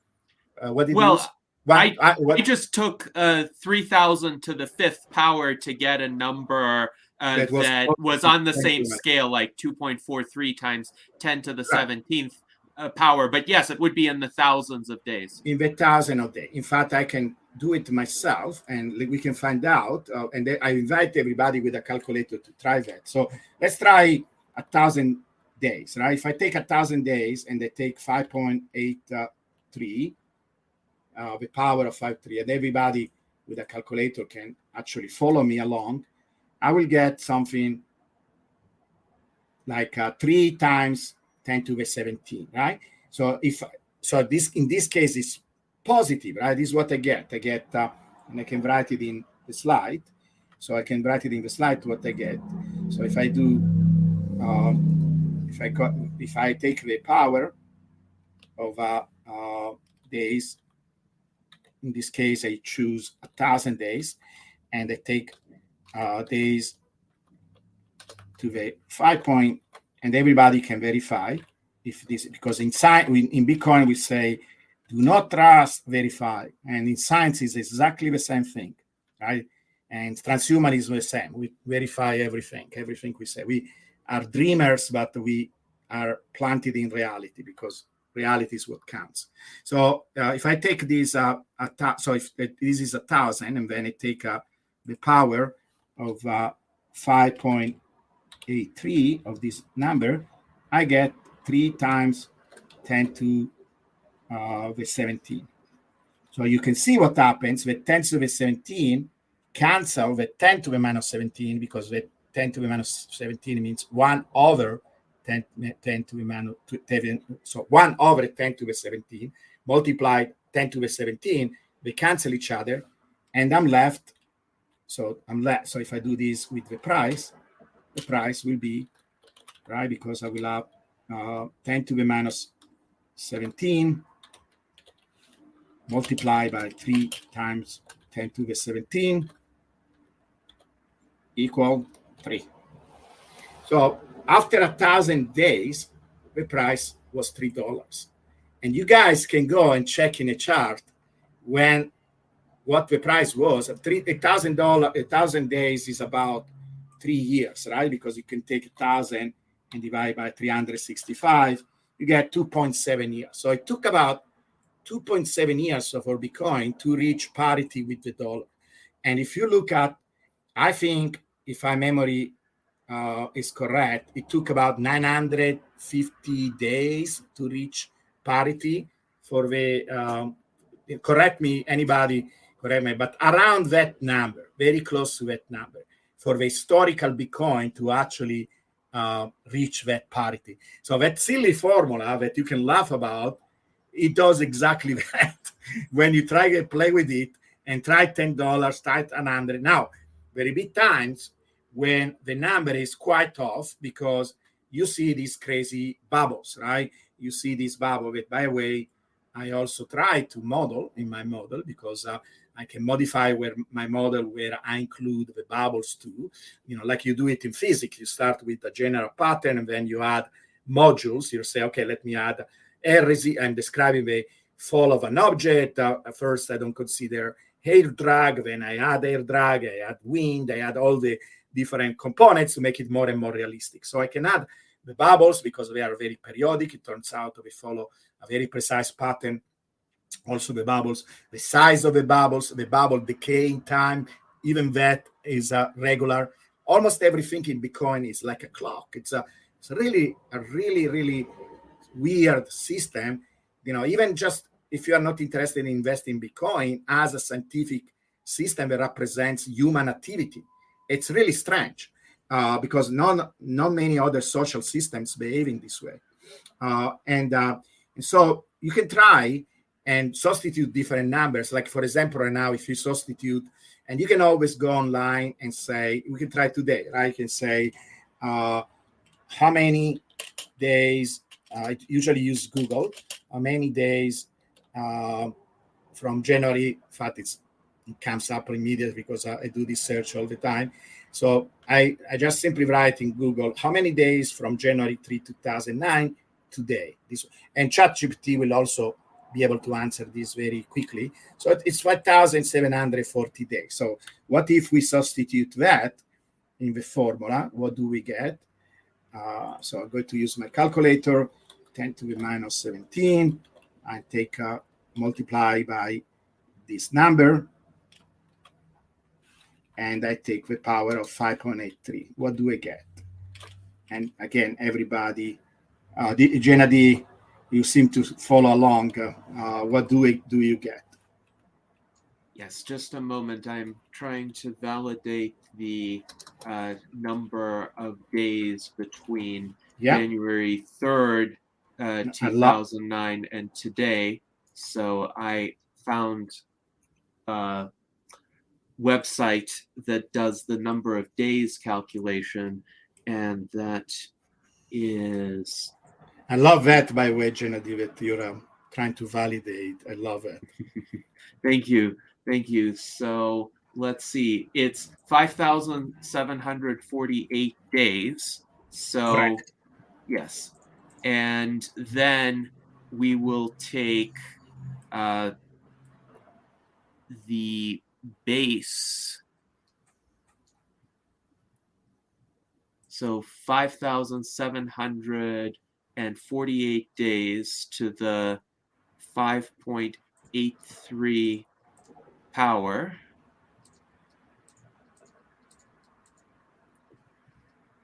What did you use? I just took 3,000 to the 5th power to get a number that was on the same scale, like 2.43 times 10 to the 17th power. But yes, it would be in the thousands of days. In the thousand of days. In fact, I can do it myself, and we can find out. And I invite everybody with a calculator to try that. So let's try 1,000 days, right? If I take 1,000 days and I take 5.83, the power of 5.3, and everybody with a calculator can actually follow me along, I will get something like 3 times 10 to the 17, right? So this in this case is positive, right? This is what I get. And I can write it in the slide. So I can write it in the slide what I get. So if I do, if I take the power of days, in this case I choose 1,000 days, and I take days to the 5 point, and everybody can verify if this, because in Bitcoin we say do not trust, verify, and in science is exactly the same thing, right? And transhumanism is the same. We verify everything we say. We are dreamers, but we are planted in reality because reality is what counts. So if I take this, so if this is 1,000, and then I take the power of 5.83 of this number, I get 3 times 10 to the 17. So you can see what happens. The 10 to the 17 cancel the 10 to the minus 17, because the 10 to the minus 17 means 1 over 10 to the minus 7. So 1 over 10 to the 17 multiplied 10 to the 17, they cancel each other, and I'm left. So So if I do this with the price will be, right, because I will have 10 to the minus 17 multiplied by 3 times 10 to the 17 equal 3. So after 1,000 days, the price was $3. And you guys can go and check in a chart what the price was. $1,000 days is about 3 years, right? Because you can take 1,000 and divide by 365, you get 2.7 years. So it took about 2.7 years for Bitcoin to reach parity with the dollar. And if you look at, I think, if my memory is correct, it took about 950 days to reach parity for the, correct me, but around that number, very close to that number, for the historical Bitcoin to actually reach that parity. So that silly formula that you can laugh about, it does exactly that. When you try to play with it and try $10, try 100. Now, there will be times when the number is quite off because you see these crazy bubbles, right? You see this bubble that, by the way, I also try to model in my model, because I can modify my model where I include the bubbles too. Like you do it in physics. You start with a general pattern and then you add modules. You say, okay, let me add I'm describing the fall of an object. First, I don't consider air drag, then I add air drag, I add wind, I add all the different components to make it more and more realistic. So I can add the bubbles because they are very periodic. It turns out they follow a very precise pattern. Also the bubbles, the size of the bubble decay in time, even that is regular. Almost everything in Bitcoin is like a clock. It's really weird system. Even just if you are not interested in investing in Bitcoin as a scientific system that represents human activity, it's really strange because not many other social systems behave in this way. And so you can try and substitute different numbers. Like, for example, right now, if you substitute, and you can always go online and say, we can try today, right? You can say, how many days, I usually use Google, how many days from January, in fact, it comes up immediately because I do this search all the time. So I just simply write in Google, how many days from January 3, 2009 today? And ChatGPT will also be able to answer this very quickly. So it's 5,740 days. So what if we substitute that in the formula? What do we get? So I'm going to use my calculator, 10 to the minus 17. I take multiply by this number, and I take the power of 5.83. What do I get? And again, everybody, Jenna D, you seem to follow along. What do you get? Yes, just a moment. I'm trying to validate the number of days between January 3rd, 2009 and today. So I found a website that does the number of days calculation, and that is... I love that, by the way, Jenna, that you're trying to validate. I love it. Thank you. So let's see. It's 5,748 days. So correct. Yes. And then we will take the base. So 5,748 days to the 5.83 power.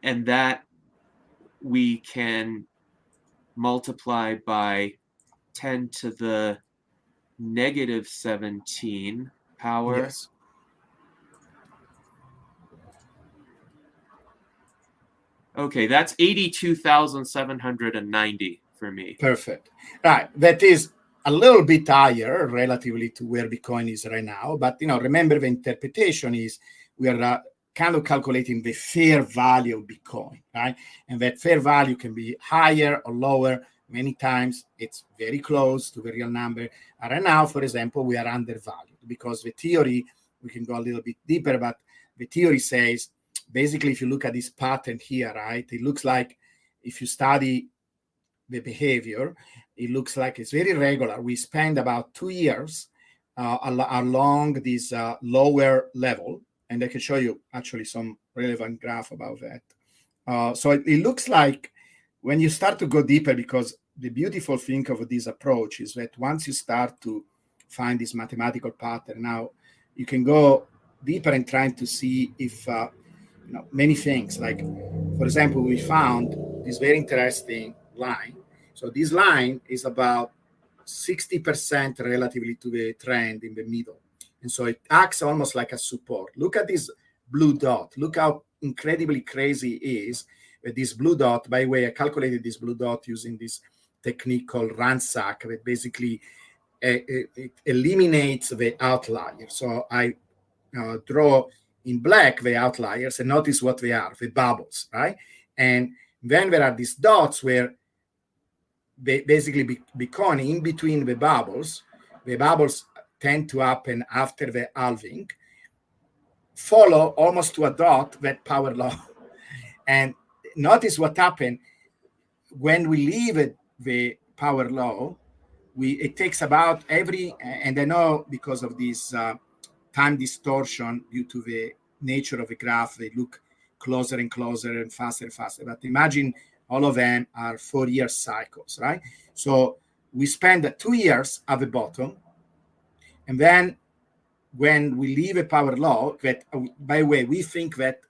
And that we can multiply by 10 to the negative 17 power. Yes. Okay, that's 82,790 for me. Perfect. Right. That is a little bit higher relatively to where Bitcoin is right now. But, remember the interpretation is we are kind of calculating the fair value of Bitcoin, right? And that fair value can be higher or lower. Many times it's very close to the real number. And right now, for example, we are undervalued because the theory, we can go a little bit deeper, but the theory says, basically, if you look at this pattern here, right, it looks like if you study the behavior, it looks like it's very regular. We spend about 2 years along this lower level, and I can show you actually some relevant graph about that. So it looks like when you start to go deeper, because the beautiful thing of this approach is that once you start to find this mathematical pattern, now you can go deeper and trying to see if many things. Like, for example, we found this very interesting line. So this line is about 60% relatively to the trend in the middle. And so it acts almost like a support. Look at this blue dot. Look how incredibly crazy it is with this blue dot. By the way, I calculated this blue dot using this technique called ransack that basically it eliminates the outlier. So I draw in black the outliers and notice what they are, the bubbles, right? And then there are these dots where basically Bitcoin in between the bubbles tend to happen after the halving, follow almost to a dot that power law. And notice what happened when we leave the power law. It takes about and I know because of this time distortion due to the nature of the graph. They look closer and closer and faster and faster. But imagine all of them are 4-year cycles, right? So we spend 2 years at the bottom, and then when we leave a power law, that, by the way, we think that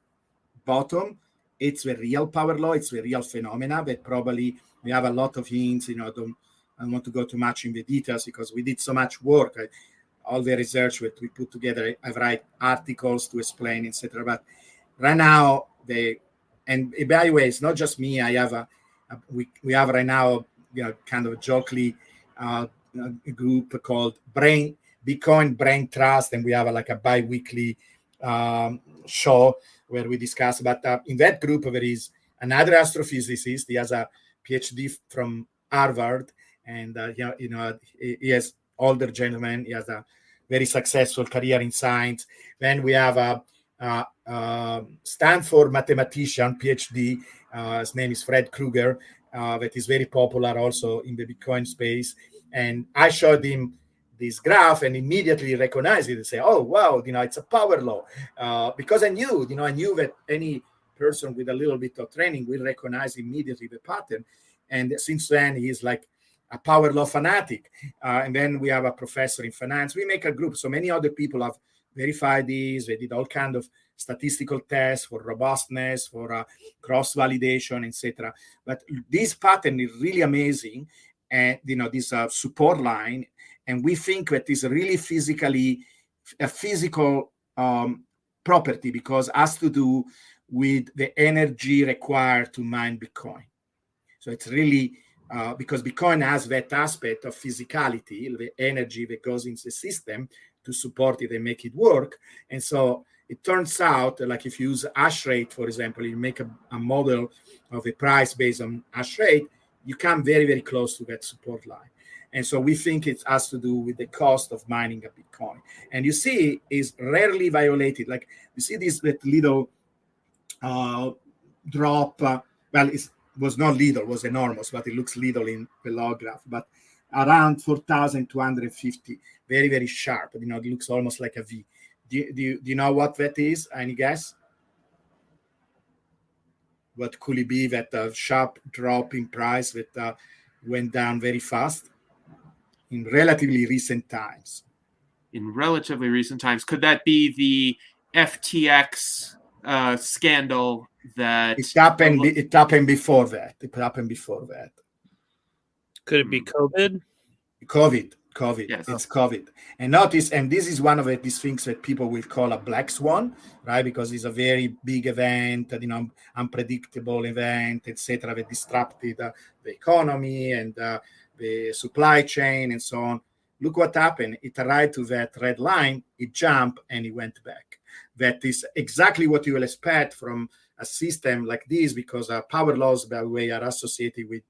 bottom, it's the real power law, it's the real phenomena, but probably we have a lot of hints, I don't want to go too much in the details because we did so much work. All the research that we put together, I write articles to explain, etc. But right now, and by the way, it's not just me. I have we have right now, kind of jokingly, a group called Bitcoin Brain Trust, and we have like a bi-weekly show where we discuss. But in that group, there is another astrophysicist. He has a Ph.D. from Harvard, and he has older gentleman. He has a very successful career in science. Then we have a Stanford mathematician, Ph.D. His name is Fred Krueger, that is very popular also in the Bitcoin space. And I showed him this graph and immediately recognized it and say, oh, wow, it's a power law. Because I knew that any person with a little bit of training will recognize immediately the pattern. And since then, he's like a power law fanatic. And then we have a professor in finance. We make a group. So many other people have verified these. They did all kinds of statistical tests for robustness, for cross-validation, etc. But this pattern is really amazing. And, this support line. And we think that is really a physical property because it has to do with the energy required to mine Bitcoin. So it's really because Bitcoin has that aspect of physicality, the energy that goes into the system to support it and make it work. And so it turns out, like if you use hash rate, for example, you make a model of a price based on hash rate, you come very, very close to that support line. And so we think it has to do with the cost of mining a Bitcoin. And you see, is rarely violated. Like you see that little drop. Well, it was not little, it was enormous, but it looks little in the log graph. But around 4,250, very, very sharp. It looks almost like a V. Do you know what that is? Any guess? What could it be that sharp drop in price that went down very fast? In relatively recent times. In relatively recent times, could that be the FTX scandal that it happened before that? It happened before that. Could it be COVID? COVID. Yes. It's COVID. And notice, and this is one of these things that people will call a black swan, right? Because it's a very big event, unpredictable event, etc., that disrupted the economy and the supply chain and so on. Look what happened. It arrived to that red line, it jumped, and it went back. That is exactly what you will expect from a system like this, because power laws, by the way, are associated with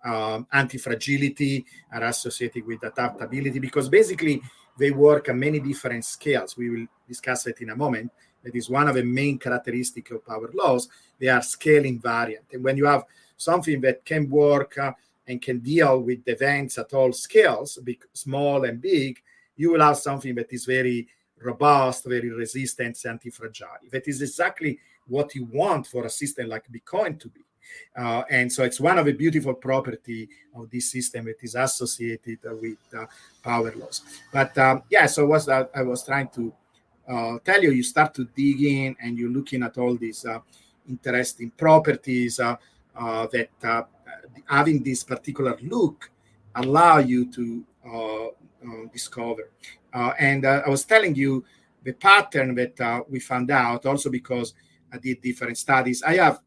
anti-fragility, are associated with adaptability, because basically they work on many different scales. We will discuss it in a moment. That is one of the main characteristics of power laws. They are scale invariant. And when you have something that can work and can deal with events at all scales, big, small and big, you will have something that is very robust, very resistant, anti-fragile. That is exactly what you want for a system like Bitcoin to be. And so it's one of the beautiful properties of this system that is associated with power laws. But so what I was trying to tell you, you start to dig in and you're looking at all these interesting properties that having this particular look allow you to discover. And I was telling you the pattern that we found out also because I did different studies. I have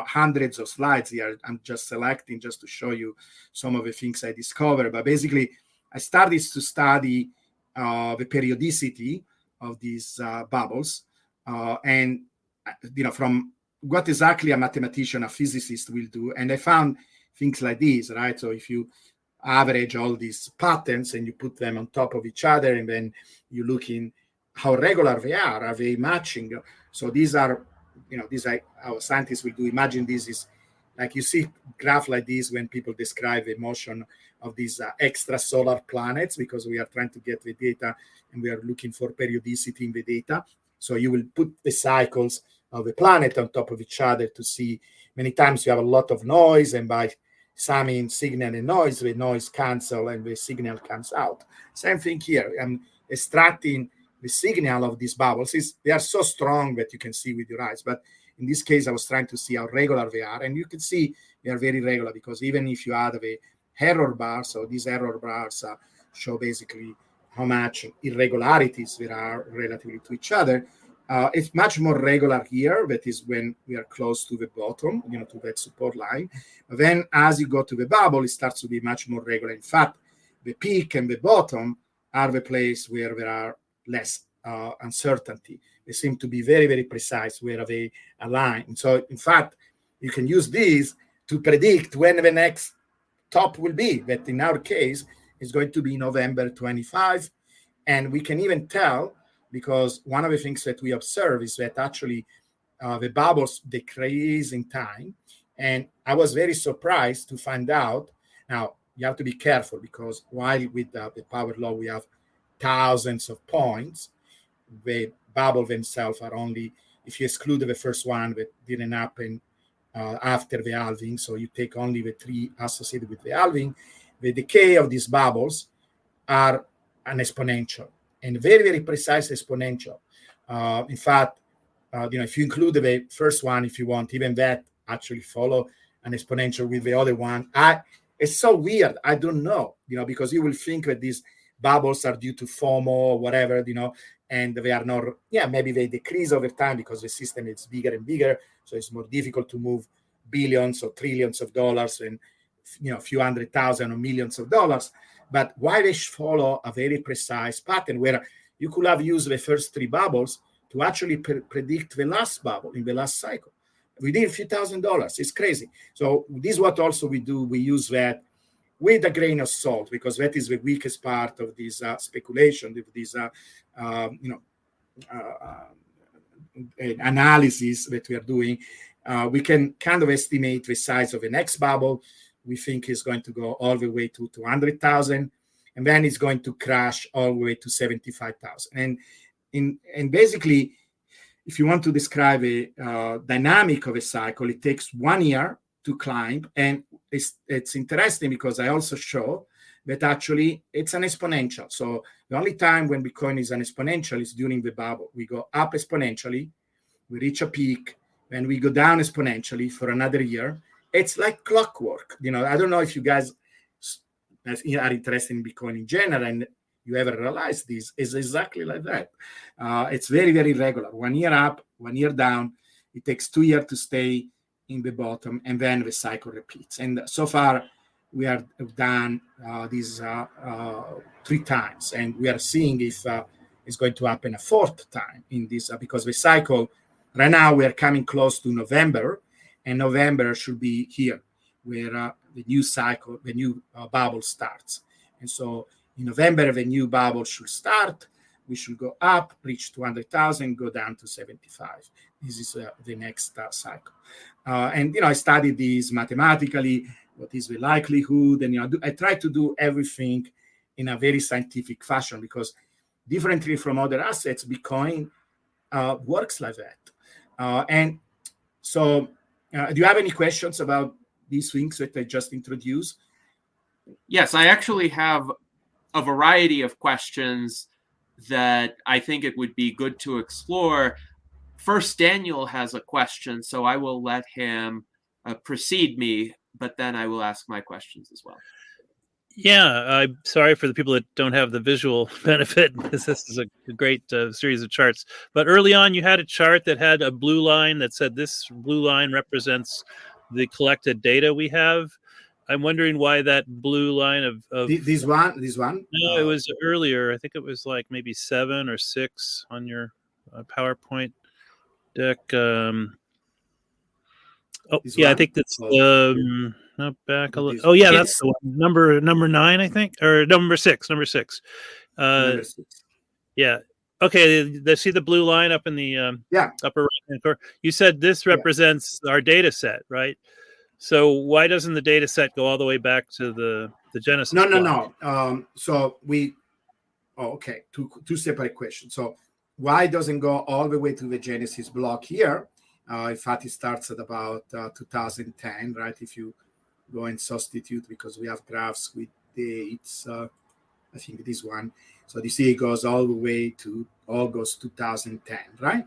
hundreds of slides here. I'm just selecting just to show you some of the things I discovered. But basically, I started to study the periodicity of these bubbles and from what exactly a mathematician, a physicist will do. And I found things like these, right? So if you average all these patterns and you put them on top of each other, and then you look in how regular they are they matching? So these are, these are our scientists will do. Imagine this is like you see graph like this when people describe the motion of these extrasolar planets, because we are trying to get the data and we are looking for periodicity in the data. So you will put the cycles of the planet on top of each other to see. Many times you have a lot of noise, and by summing signal and noise, the noise cancel and the signal comes out. Same thing here. I'm extracting the signal of these bubbles. They are so strong that you can see with your eyes. But in this case, I was trying to see how regular they are. And you can see they are very regular, because even if you add the error bars, so these error bars show basically how much irregularities there are relatively to each other. It's much more regular here. That is when we are close to the bottom, to that support line. But then as you go to the bubble, it starts to be much more regular. In fact, the peak and the bottom are the place where there are less uncertainty. They seem to be very, very precise where they align. And so, in fact, you can use these to predict when the next top will be. That in our case is going to be November 25. And we can even tell, because one of the things that we observe is that actually the bubbles decrease in time. And I was very surprised to find out. Now, you have to be careful, because while with the power law we have thousands of points, the bubble themselves are only, if you exclude the first one that didn't happen after the halving, so you take only the 3 associated with the halving, the decay of these bubbles are an exponential, and very, very precise exponential. In fact, if you include the first one, if you want, even that actually follow an exponential with the other one. It's so weird. I don't know, because you will think that these bubbles are due to FOMO or whatever, and they are not. Maybe they decrease over time because the system is bigger and bigger, so it's more difficult to move billions or trillions of dollars and a few $100,000 or millions of dollars. But why they follow a very precise pattern where you could have used the first 3 bubbles to actually predict the last bubble in the last cycle within a few $1,000s. It's crazy. So this is what also we do. We use that with a grain of salt, because that is the weakest part of this speculation, of this analysis that we are doing. We can kind of estimate the size of the next bubble. We think is going to go all the way to 200,000, and then it's going to crash all the way to 75,000. And basically, if you want to describe a dynamic of a cycle, it takes 1 year to climb. And it's interesting because I also show that actually it's an exponential. So the only time when Bitcoin is an exponential is during the bubble. We go up exponentially, we reach a peak, and we go down exponentially for another year. It's like clockwork. I don't know if you guys are interested in Bitcoin in general and you ever realize this. Is exactly like that. It's very, very regular. 1 year up, 1 year down. It takes 2 years to stay in the bottom, and then the cycle repeats. And so far, we have done these 3 times, and we are seeing if it's going to happen a 4th time in this, because the cycle, right now, we are coming close to November, and November should be here, where the new cycle, the new bubble starts. And so in November, the new bubble should start. We should go up, reach 200,000, go down to 75. This is the next cycle. And, I studied this mathematically, what is the likelihood, and, I try to do everything in a very scientific fashion, because differently from other assets, Bitcoin works like that. And so do you have any questions about these things that I just introduced? Yes, I actually have a variety of questions that I think it would be good to explore. First, Daniel has a question, so I will let him precede me, but then I will ask my questions as well. Yeah, I'm sorry for the people that don't have the visual benefit, because this is a great series of charts. But early on, you had a chart that had a blue line that said this blue line represents the collected data we have. I'm wondering why that blue line of this one. No, it was earlier. I think it was like maybe 7 or 6 on your PowerPoint deck. I think that's no, back a little. Oh yeah, that's the one. Number 9, I think, or number 6. Number 6. Yeah. Okay. See the blue line up in the upper right hand corner. You said this represents our data set, right? So why doesn't the data set go all the way back to the Genesis? No. So we, okay, two separate questions. So why doesn't go all the way to the Genesis block here? In fact, it starts at about 2010, right? If you go and substitute, because we have graphs with dates, I think this one. So you see it goes all the way to August 2010, right?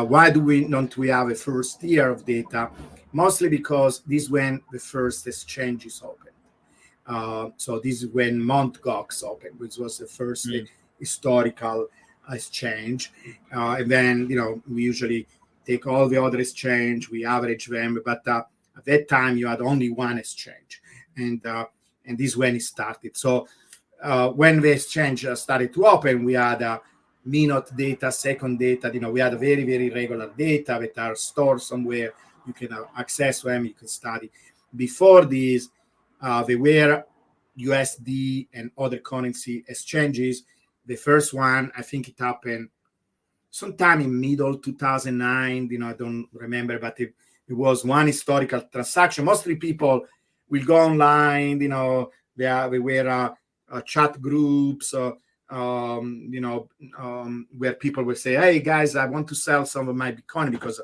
Why don't we have a first year of data? Mostly because this is when the first exchanges opened. So this is when Mt. Gox opened, which was the first historical exchange. And then, we usually take all the other exchange, we average them, but at that time you had only one exchange. And this is when it started. So when the exchange started to open, we had minute data, second data. We had a very, very regular data that are stored somewhere. You can access them, you can study. Before this, there were USD and other currency exchanges. The first one, I think it happened sometime in middle 2009. I don't remember, but it was one historical transaction. Mostly people will go online. There were chat groups, where people will say, "Hey guys, I want to sell some of my Bitcoin," because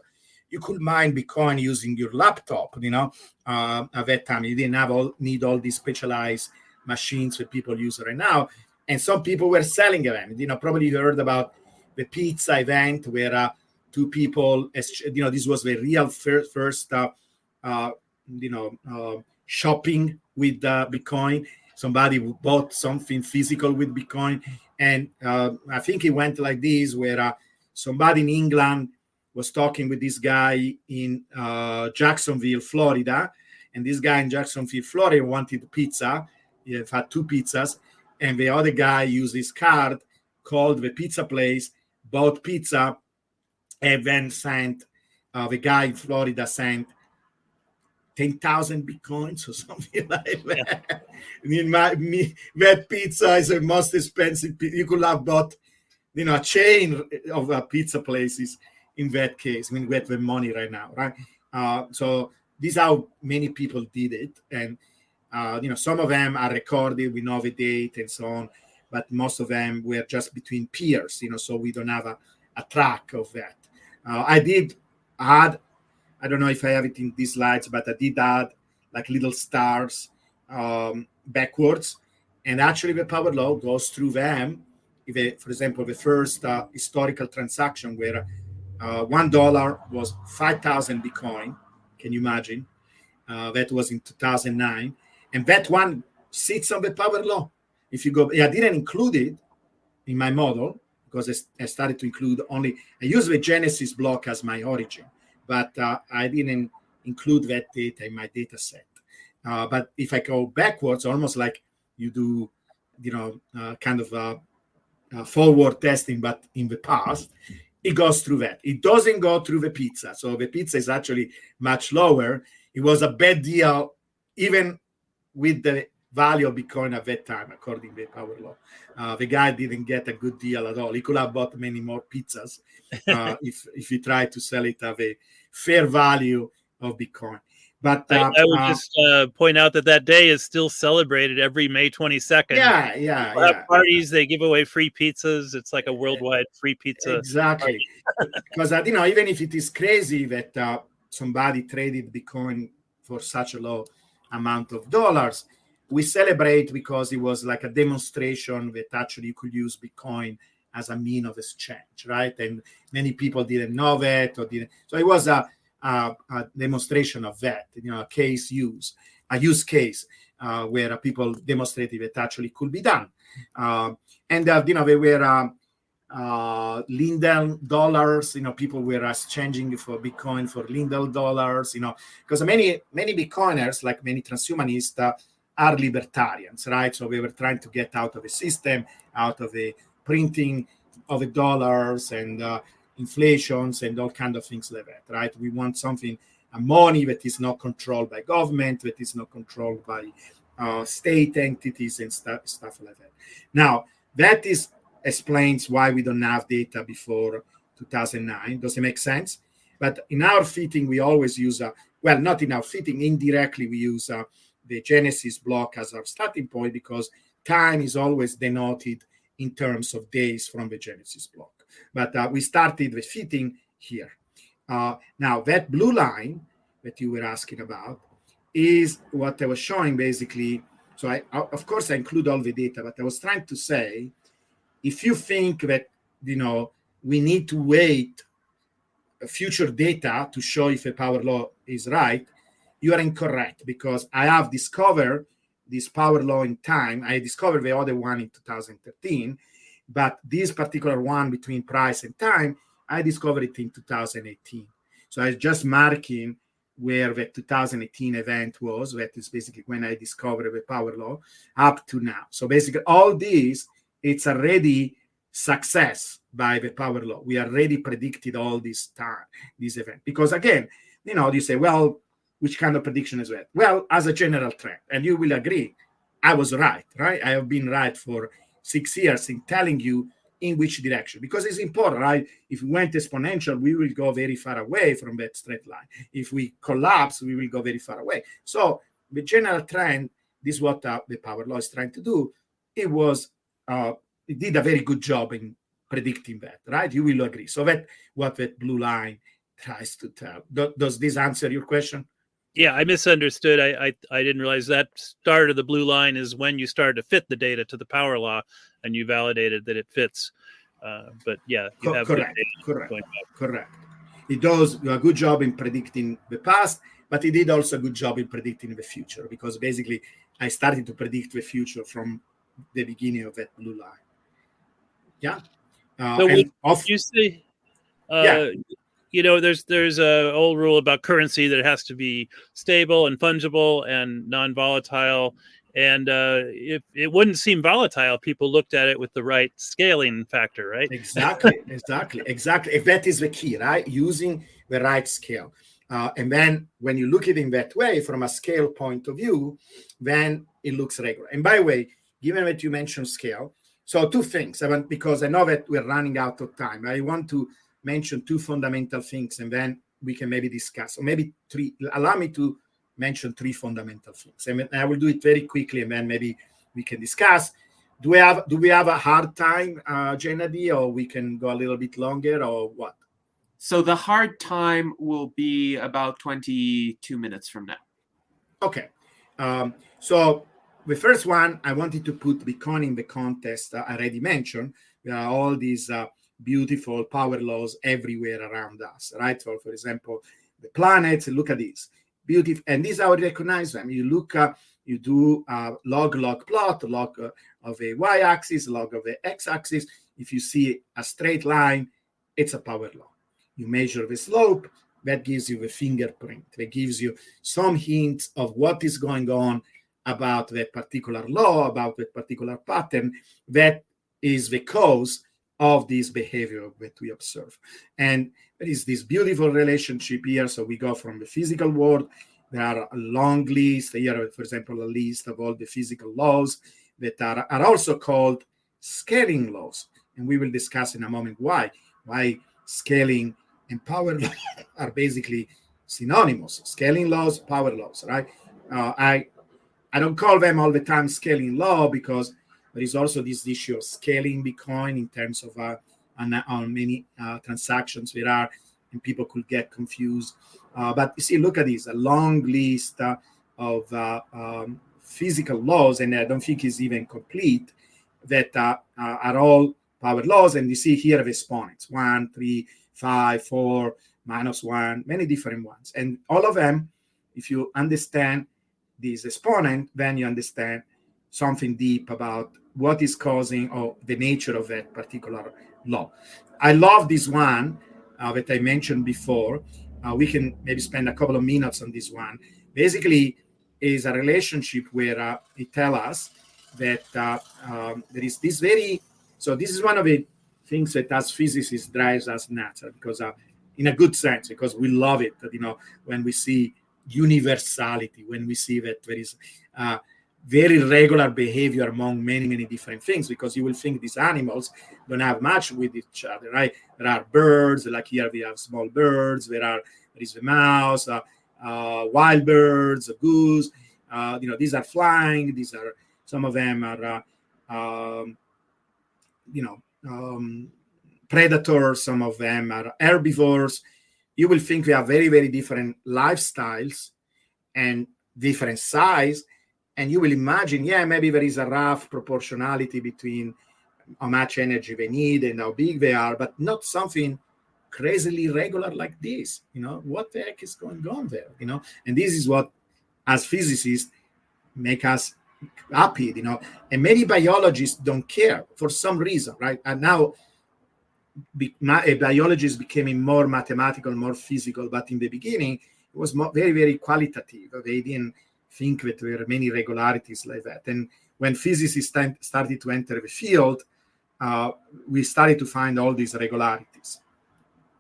you could mine Bitcoin using your laptop. At that time you didn't need all these specialized machines that people use right now. And some people were selling them. Probably you heard about the pizza event where two people, this was the real first shopping with Bitcoin. Somebody bought something physical with Bitcoin. And I think it went like this, where somebody in England was talking with this guy in Jacksonville, Florida. And this guy in Jacksonville, Florida wanted pizza. He had two pizzas. And the other guy used his card, called the pizza place, bought pizza, and then sent, the guy in Florida sent 10,000 Bitcoins or something like that. That pizza is the most expensive. You could have bought, a chain of pizza places in that case. We have the money right now, right? So this is how many people did it. And, some of them are recorded, we know the date and so on, but most of them were just between peers, so we don't have a track of that. I did add, I don't know if I have it in these slides, but I did add like little stars backwards. And actually the power law goes through them. For example, the first historical transaction where $1 was 5,000 Bitcoin. Can you imagine? That was in 2009. And that one sits on the power law. If you go, I didn't include it in my model because I started to include I use the Genesis block as my origin, but I didn't include that data in my data set. But if I go backwards, almost like you do, kind of forward testing, but in the past, it goes through that. It doesn't go through the pizza. So the pizza is actually much lower. It was a bad deal, even with the value of Bitcoin at that time, according to the power law. The guy didn't get a good deal at all. He could have bought many more pizzas if he tried to sell it at a fair value of Bitcoin. But I would just point out that day is still celebrated every May 22nd. Yeah. People have parties, they give away free pizzas. It's like a worldwide free pizza. Exactly. Because, even if it is crazy that somebody traded Bitcoin for such a low amount of dollars, we celebrate because it was like a demonstration that actually you could use Bitcoin as a mean of exchange, right? And many people didn't know that or didn't. So it was a demonstration of that, a use case where people demonstrated that actually could be done. There were Lindell dollars, people were exchanging for Bitcoin for Lindell dollars, because many Bitcoiners, like many transhumanists, are libertarians, right? So we were trying to get out of the system, out of the printing of the dollars and inflations and all kinds of things like that, right? We want something, a money that is not controlled by government, that is not controlled by state entities and stuff like that. Now, that explains why we don't have data before 2009. Does it make sense? But in our fitting, we always use well, not in our fitting, indirectly we use the Genesis block as our starting point, because time is always denoted in terms of days from the Genesis block. But we started the fitting here. Now, that blue line that you were asking about is what I was showing basically. So of course, I include all the data, but I was trying to say, if you think that, we need to wait future data to show if a power law is right, you are incorrect, because I have discovered this power law in time. I discovered the other one in 2013, but this particular one between price and time, I discovered it in 2018. So I was just marking where the 2018 event was. That is basically when I discovered the power law up to now. So basically all these, it's already success by the power law. We already predicted all this time, this event. Because again, you say, well, which kind of prediction is that? Well, as a general trend, and you will agree, I was right? I have been right for 6 years in telling you in which direction, because it's important, right? If we went exponential, we will go very far away from that straight line. If we collapse, we will go very far away. So the general trend, this is what the power law is trying to do. It did a very good job in predicting that, right? You will agree. So that what that blue line tries to tell. Does this answer your question? Yeah, I misunderstood. I didn't realize that start of the blue line is when you started to fit the data to the power law, and you validated that it fits. But yeah, you have correct. It does a good job in predicting the past, but it did also a good job in predicting the future, because basically I started to predict the future from the beginning of that blue line. Yeah. So you say, yeah. There's a old rule about currency that it has to be stable and fungible and non-volatile. And if it wouldn't seem volatile, people looked at it with the right scaling factor, right? Exactly. If that is the key, right? Using the right scale. And then when you look at it in that way, from a scale point of view, then it looks regular. And by the way, given that you mentioned scale, so two things, because I know that we're running out of time. I want to mention two fundamental things, and then we can maybe discuss, or maybe three. Allow me to mention three fundamental things, and I will do it very quickly, and then maybe we can discuss. Do we have a hard time, Gennady, or we can go a little bit longer, or what? So the hard time will be about 22 minutes from now. Okay. So the first one, I wanted to put Bitcoin in the context I already mentioned. There are all these beautiful power laws everywhere around us, right? So, for example, the planets, look at these. Beautiful, and these I would recognize them. You look up, you do log plot, log of a y-axis, log of the x-axis. If you see a straight line, it's a power law. You measure the slope, that gives you the fingerprint. That gives you some hints of what is going on about that particular law, about that particular pattern. That is the cause of this behavior that we observe. And there is this beautiful relationship here. So we go from the physical world. There are a long list here, for example, a list of all the physical laws that are also called scaling laws. And we will discuss in a moment why scaling and power law are basically synonymous. Scaling laws, power laws, right? I don't call them all the time scaling law, because there is also this issue of scaling Bitcoin in terms of how many transactions there are, and people could get confused. But you see, look at this, a long list of physical laws, and I don't think it's even complete, that are all power laws. And you see here the exponents, 1, 3, 5, 4, -1, many different ones. And all of them, if you understand this exponent, then you understand something deep about what is causing or the nature of that particular law. I love this one that I mentioned before. We can maybe spend a couple of minutes on this one. Basically, is a relationship where it tells us that there is this so this is one of the things that as physicists drives us nuts, because in a good sense, because we love it, when we see universality, when we see that there is very regular behavior among many, many different things, because you will think these animals don't have much with each other, right? There are birds, like here we have small birds, there is the mouse, wild birds, goose. These are flying. These are, some of them are, predators. Some of them are herbivores. You will think we have very, very different lifestyles and different size. And you will imagine, maybe there is a rough proportionality between how much energy they need and how big they are, but not something crazily regular like this. What the heck is going on there? And this is what, as physicists, make us happy. And many biologists don't care for some reason, right? And now biology is becoming more mathematical, more physical, but in the beginning it was very, very qualitative. They didn't think that there were many regularities like that. And when physicists started to enter the field, we started to find all these regularities.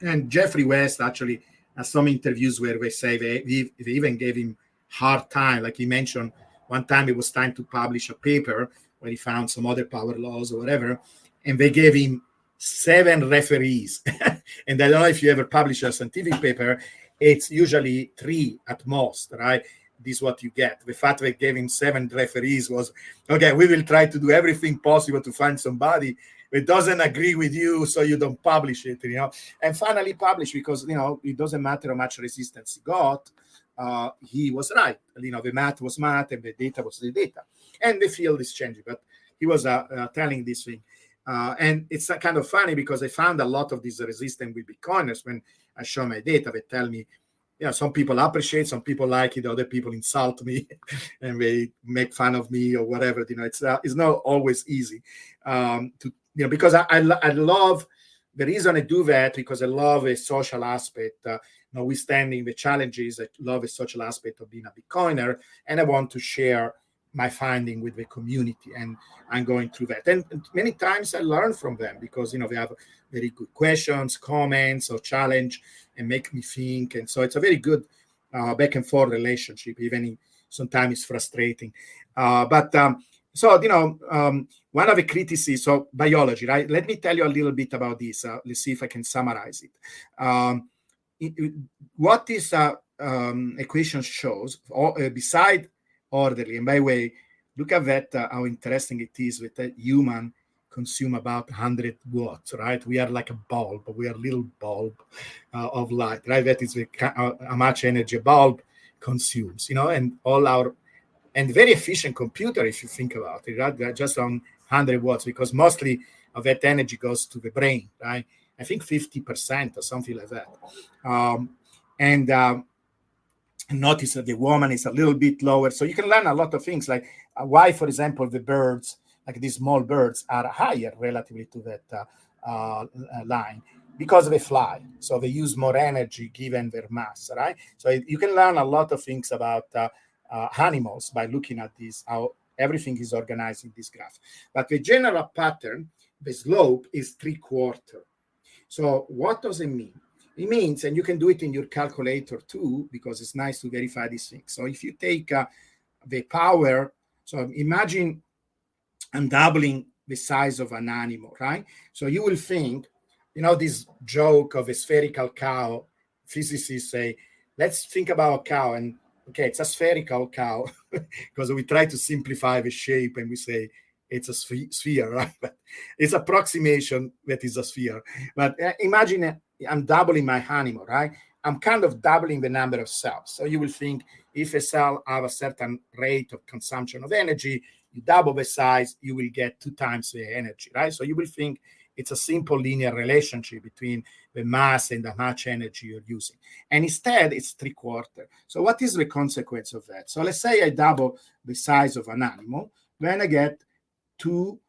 And Jeffrey West actually has some interviews where they say they even gave him hard time. Like he mentioned, one time it was time to publish a paper where he found some other power laws or whatever, and they gave him 7 referees. And I don't know if you ever publish a scientific paper, it's usually 3 at most, right? This is what you get. The fact they gave him 7 referees was, okay, we will try to do everything possible to find somebody that doesn't agree with you, so you don't publish it, And finally published, because, it doesn't matter how much resistance he got. He was right. The math was math and the data was the data. And the field is changing. But he was telling this thing. And it's kind of funny because I found a lot of these resistance with Bitcoiners. When I show my data, they tell me, some people appreciate, some people like it, other people insult me and they make fun of me or whatever. It's not always easy because I love, the reason I do that, because I love a social aspect, notwithstanding the challenges. I love a social aspect of being a Bitcoiner, and I want to share my finding with the community, and I'm going through that. And many times I learn from them because, they have very good questions, comments, or challenge, and make me think. And so it's a very good back and forth relationship, even if sometimes it's frustrating. One of the criticisms of biology, right? Let me tell you a little bit about this. Let's see if I can summarize it. What this equation shows, beside orderly, and by the way, look at that, how interesting it is that a human consume about 100 watts, right? We are like a bulb, we are a little bulb of light, right? That is how much energy a bulb consumes, and very efficient computer, if you think about it, right? They're just on 100 watts, because mostly of that energy goes to the brain, right? I think 50% or something like that. Notice that the woman is a little bit lower. So you can learn a lot of things, like why, for example, the birds, like these small birds, are higher relatively to that line, because they fly. So they use more energy given their mass, right? So you can learn a lot of things about animals by looking at this, how everything is organized in this graph. But the general pattern, the slope is 3/4. So what does it mean? It means, and you can do it in your calculator too, because it's nice to verify these things. So if you take the power, so imagine I'm doubling the size of an animal, right? So you will think, this joke of a spherical cow, physicists say, let's think about a cow, and okay, it's a spherical cow, because we try to simplify the shape and we say it's a sphere, right? But it's approximation that is a sphere. But imagine I'm doubling my animal, right? I'm kind of doubling the number of cells. So you will think, if a cell have a certain rate of consumption of energy, you double the size, you will get 2 times the energy, right? So you will think it's a simple linear relationship between the mass and how much energy you're using. And instead, it's 3/4. So what is the consequence of that? So let's say I double the size of an animal, then I get 2,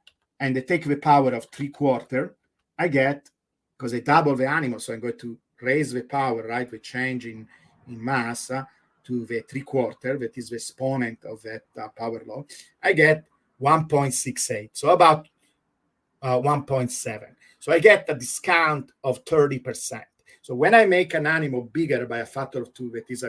and I take the power of 3/4, I get, because I double the animal, so I'm going to raise the power, right, the change in mass to the 3/4, that is the exponent of that power law, I get 1.68, so about 1.7. So I get a discount of 30%. So when I make an animal bigger by a factor of 2, that is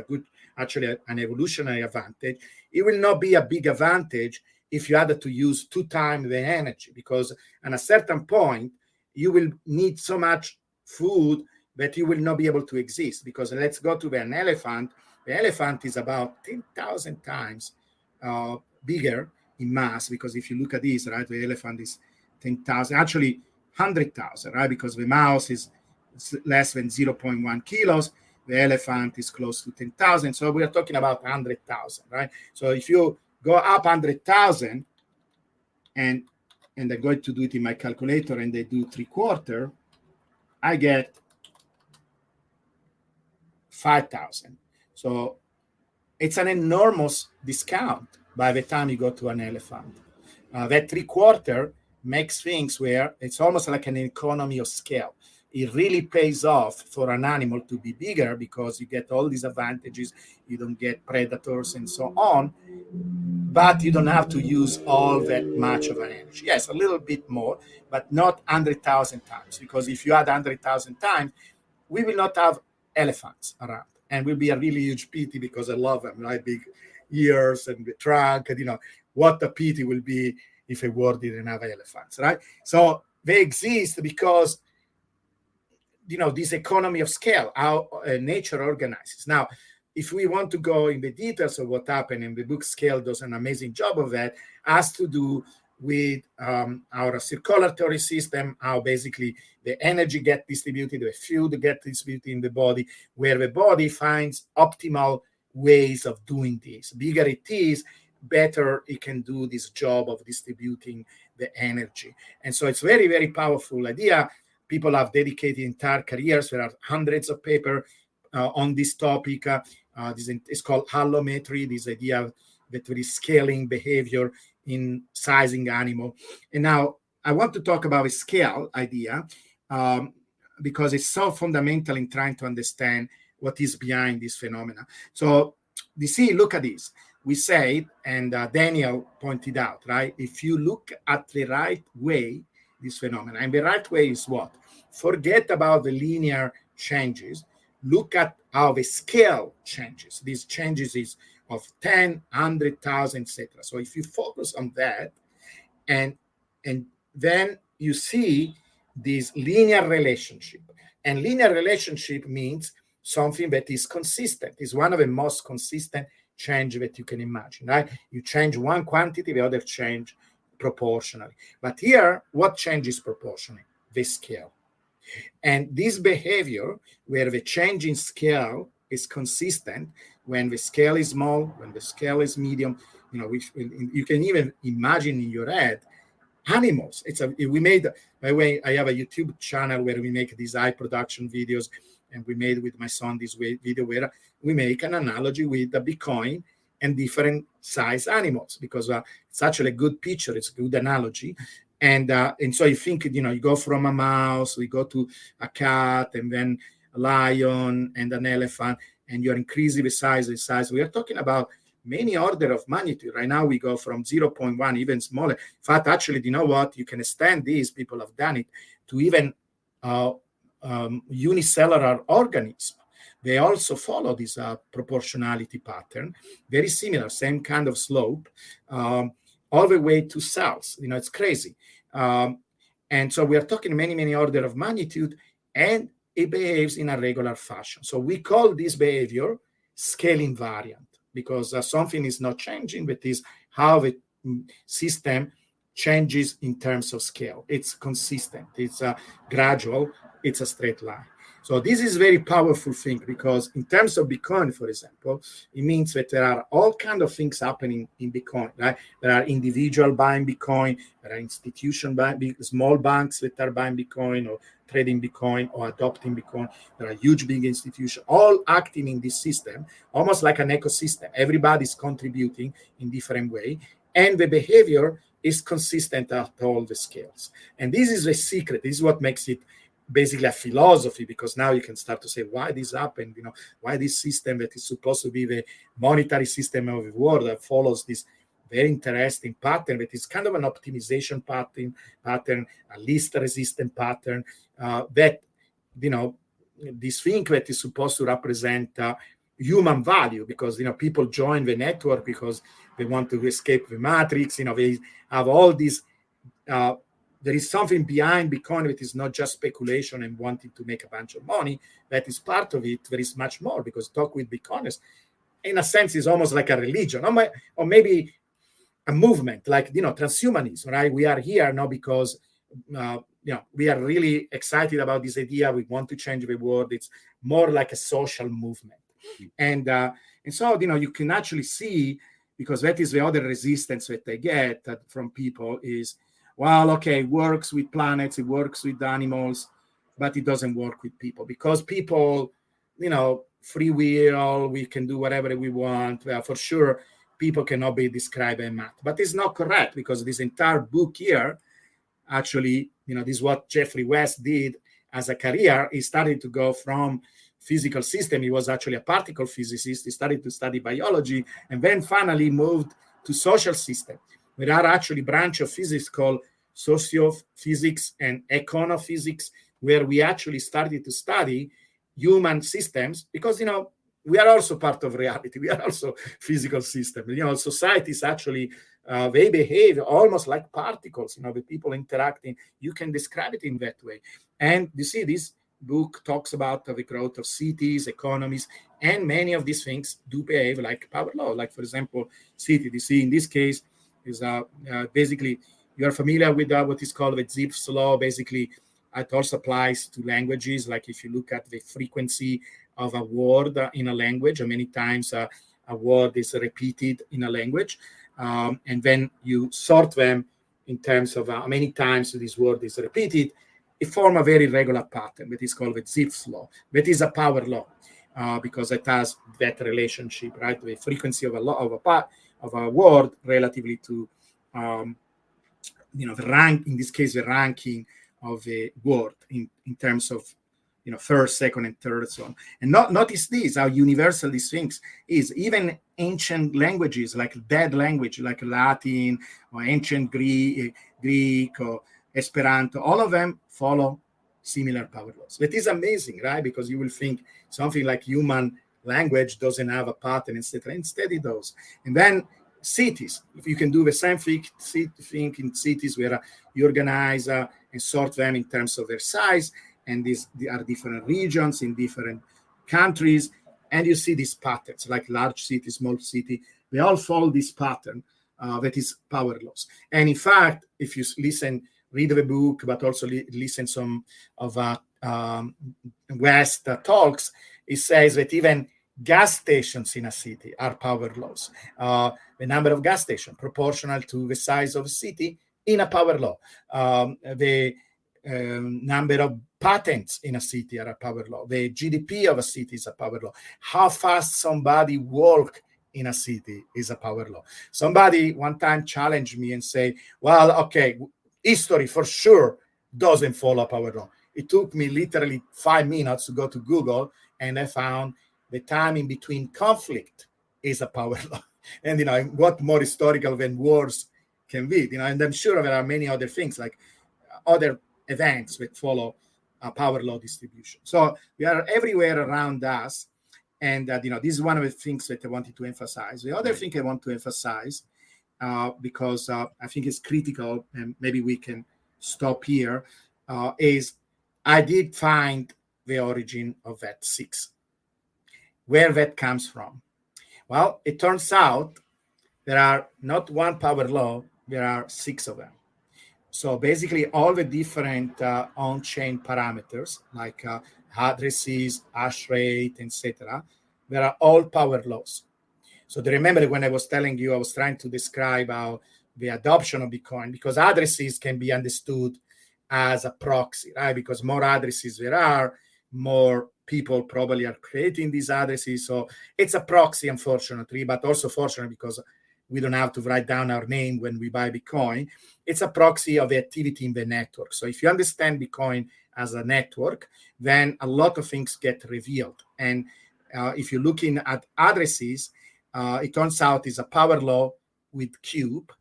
actually an evolutionary advantage, it will not be a big advantage if you had to use 2 times the energy, because at a certain point, you will need so much food that you will not be able to exist. Because let's go to an elephant The elephant is about 10,000 times bigger in mass, because if you look at this, right, the elephant is 10,000, actually 100,000, right, because the mouse is less than 0.1 kilos. The elephant is close to 10,000. So we are talking about 100,000, right? So if you go up 100,000, and I'm going to do it in my calculator, and they do 3/4, I get 5,000. So it's an enormous discount by the time you go to an elephant. That 3/4 makes things where it's almost like an economy of scale. It really pays off for an animal to be bigger, because you get all these advantages. You don't get predators and so on, but you don't have to use all that much of an energy. Yes, a little bit more, but not 100,000 times, because if you add 100,000 times, we will not have elephants around, and will be a really huge pity, because I love them, right? Big ears and the trunk, and what a pity will be if a world didn't have elephants, right? So they exist because this economy of scale, how nature organizes. Now, if we want to go in the details of what happened, and the book Scale does an amazing job of that, has to do with our circulatory system, how basically the energy gets distributed, the fuel gets distributed in the body, where the body finds optimal ways of doing this. Bigger it is, better it can do this job of distributing the energy. And so it's very, very powerful idea. People have dedicated entire careers. There are hundreds of papers on this topic. This is called allometry, this idea that there is scaling behavior in sizing animal. And now I want to talk about a scale idea because it's so fundamental in trying to understand what is behind this phenomena. So you see, look at this. We say, and Daniel pointed out, right? If you look at the right way, this phenomena, and the right way is what? Forget about the linear changes. Look at how the scale changes. These changes is of 10, 100,000, etc. So if you focus on that, and then you see this linear relationship. And linear relationship means something that is consistent. It's one of the most consistent change that you can imagine, right? You change one quantity, the other change proportionally. But here, what changes proportionally? The scale. And this behavior, where the change in scale is consistent, when the scale is small, when the scale is medium, you can even imagine in your head animals. We made, by the way, I have a YouTube channel where we make these high production videos, and we made with my son this video where we make an analogy with the Bitcoin and different size animals, because it's actually a good picture, it's a good analogy. And so you think, you go from a mouse, we go to a cat, and then a lion and an elephant, and you're increasing the size. We are talking about many order of magnitude. Right now, we go from 0.1, even smaller. In fact, actually, you know what? You can extend these, people have done it, to even unicellular organisms. They also follow this proportionality pattern, very similar, same kind of slope, all the way to cells. It's crazy. And so we are talking many order of magnitude, and it behaves in a regular fashion. So we call this behavior scale invariant, because something is not changing, but is how the system changes in terms of scale. It's consistent, it's gradual, it's a straight line. So this is a very powerful thing, because in terms of Bitcoin, for example, it means that there are all kinds of things happening in Bitcoin, right? There are individuals buying Bitcoin, there are institutions buying, small banks that are buying Bitcoin or trading Bitcoin or adopting Bitcoin. There are huge, big institutions, all acting in this system, almost like an ecosystem. Everybody's contributing in different way, and the behavior is consistent at all the scales. And this is the secret. This is what makes it basically a philosophy, because now you can start to say why this happened, why this system that is supposed to be the monetary system of the world that follows this very interesting pattern, that is kind of an optimization pattern, a least resistant pattern, that, this thing that is supposed to represent human value, because, people join the network because they want to escape the matrix, they have all these, there is something behind Bitcoin that is not just speculation and wanting to make a bunch of money. That is part of it. There is much more, because talk with Bitcoiners, in a sense, is almost like a religion, or maybe a movement, like, transhumanism, right? We are here now because, we are really excited about this idea. We want to change the world. It's more like a social movement. And so, you can actually see, because that is the other resistance that I get from people is, well, okay, it works with planets, it works with animals, but it doesn't work with people, because people, free will, we can do whatever we want. Well, for sure, people cannot be described in math. But it's not correct, because this entire book here, actually, this is what Jeffrey West did as a career. He started to go from physical system. He was actually a particle physicist. He started to study biology, and then finally moved to social system. There are actually branch of physics called sociophysics and econophysics, where we actually started to study human systems, because, we are also part of reality. We are also physical system. Societies actually, they behave almost like particles, the people interacting. You can describe it in that way. And you see, this book talks about the growth of cities, economies, and many of these things do behave like power law. Like, for example, city, you see in this case is basically, you are familiar with what is called the Zipf's law. Basically, it also applies to languages. Like, if you look at the frequency of a word in a language, or many times a word is repeated in a language, and then you sort them in terms of how many times this word is repeated, it forms a very regular pattern that is called the Zipf's law. That is a power law, because it has that relationship, right? The frequency of a word relatively to the rank, in this case, the ranking of a word in terms of first, second, and third, so on. And notice this, how universal these things is. Even ancient languages, like dead language, like Latin or ancient Greek or Esperanto, all of them follow similar power laws. That is amazing, right? Because you will think something like human language doesn't have a pattern, etc. Instead, it does. And then cities, if you can do the same thing in cities, where you organize and sort them in terms of their size, and these are different regions in different countries, and you see these patterns, like large city, small city, they all follow this pattern that is power laws. And in fact, if you read the book, but also listen some of West talks, it says that even gas stations in a city are power laws. The number of gas stations proportional to the size of a city in a power law. The number of patents in a city are a power law. The GDP of a city is a power law. How fast somebody walk in a city is a power law. Somebody one time challenged me and say, well, okay, history for sure doesn't follow power law. It took me literally 5 minutes to go to Google, and I found the time in between conflict is a power law. And, what more historical than wars can be, and I'm sure there are many other things, like other events that follow a power law distribution. So we are everywhere around us. And, this is one of the things that I wanted to emphasize. The other thing I want to emphasize, because I think it's critical, and maybe we can stop here, is I did find the origin of that 6, where that comes from. Well, it turns out there are not one power law, there are 6 of them. So basically, all the different on-chain parameters, like addresses, hash rate, etc., they are all power laws. So do you remember when I was telling you, I was trying to describe how the adoption of Bitcoin, because addresses can be understood as a proxy, right? Because more addresses there are, more people probably are creating these addresses. So it's a proxy, unfortunately, but also fortunately, because we don't have to write down our name when we buy Bitcoin. It's a proxy of the activity in the network. So if you understand Bitcoin as a network, then a lot of things get revealed. And if you're looking at addresses, it turns out it's a power law with cube.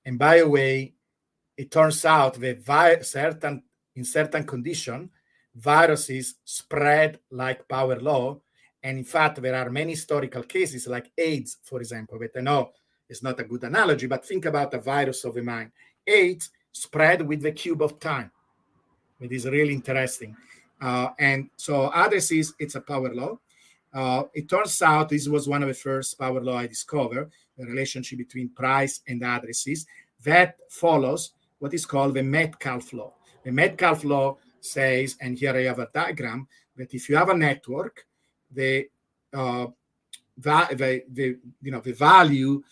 And by the way, it turns out that in certain condition, viruses spread like power law. And in fact, there are many historical cases like AIDS, for example, that I know it's not a good analogy, but think about a virus of the mind. AIDS spread with the cube of time. It is really interesting. And so addresses, it's a power law. It turns out this was one of the first power law I discovered, the relationship between price and addresses, that follows what is called the Metcalfe law. The Metcalfe law says, and here I have a diagram, that if you have a network, the value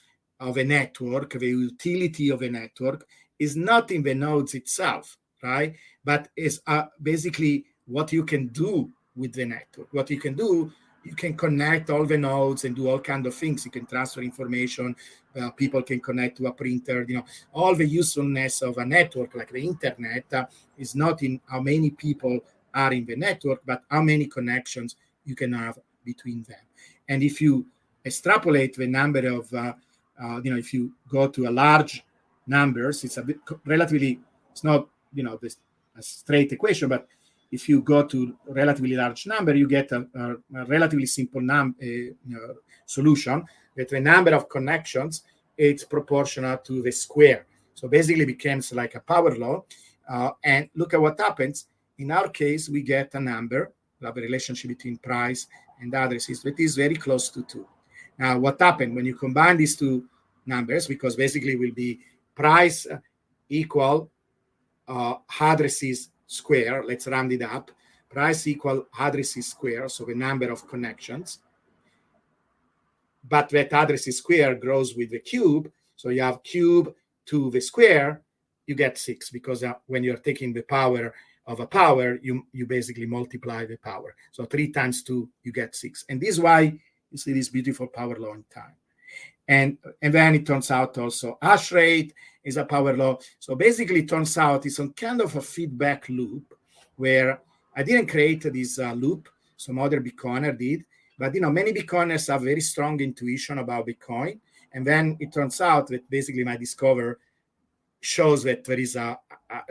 of a network, the utility of a network, is not in the nodes itself, right? But is basically what you can do with the network. What you can do, you can connect all the nodes and do all kinds of things. You can transfer information. People can connect to a printer. All the usefulness of a network like the internet is not in how many people are in the network, but how many connections you can have between them. And if you extrapolate the number of, if you go to a large numbers, it's a bit relatively, it's not, a straight equation, but if you go to relatively large number, you get a relatively simple solution that the number of connections is proportional to the square. So basically it becomes like a power law. And look at what happens. In our case, we get a number, the relationship between price and addresses, that is very close to 2. Now, what happened when you combine these two numbers, because basically it will be price equal addresses square, let's round it up, price equal addresses square, so the number of connections, but that addresses square grows with the cube, so you have cube to the square, you get 6, because when you're taking the power of a power, you basically multiply the power. So 3 times 2, you get 6. And this is why you see this beautiful power law in time. And then it turns out also hash rate is a power law. So basically it turns out it's some kind of a feedback loop where I didn't create this loop, some other Bitcoiner did, but many Bitcoiners have very strong intuition about Bitcoin. And then it turns out that basically my discovery shows that there is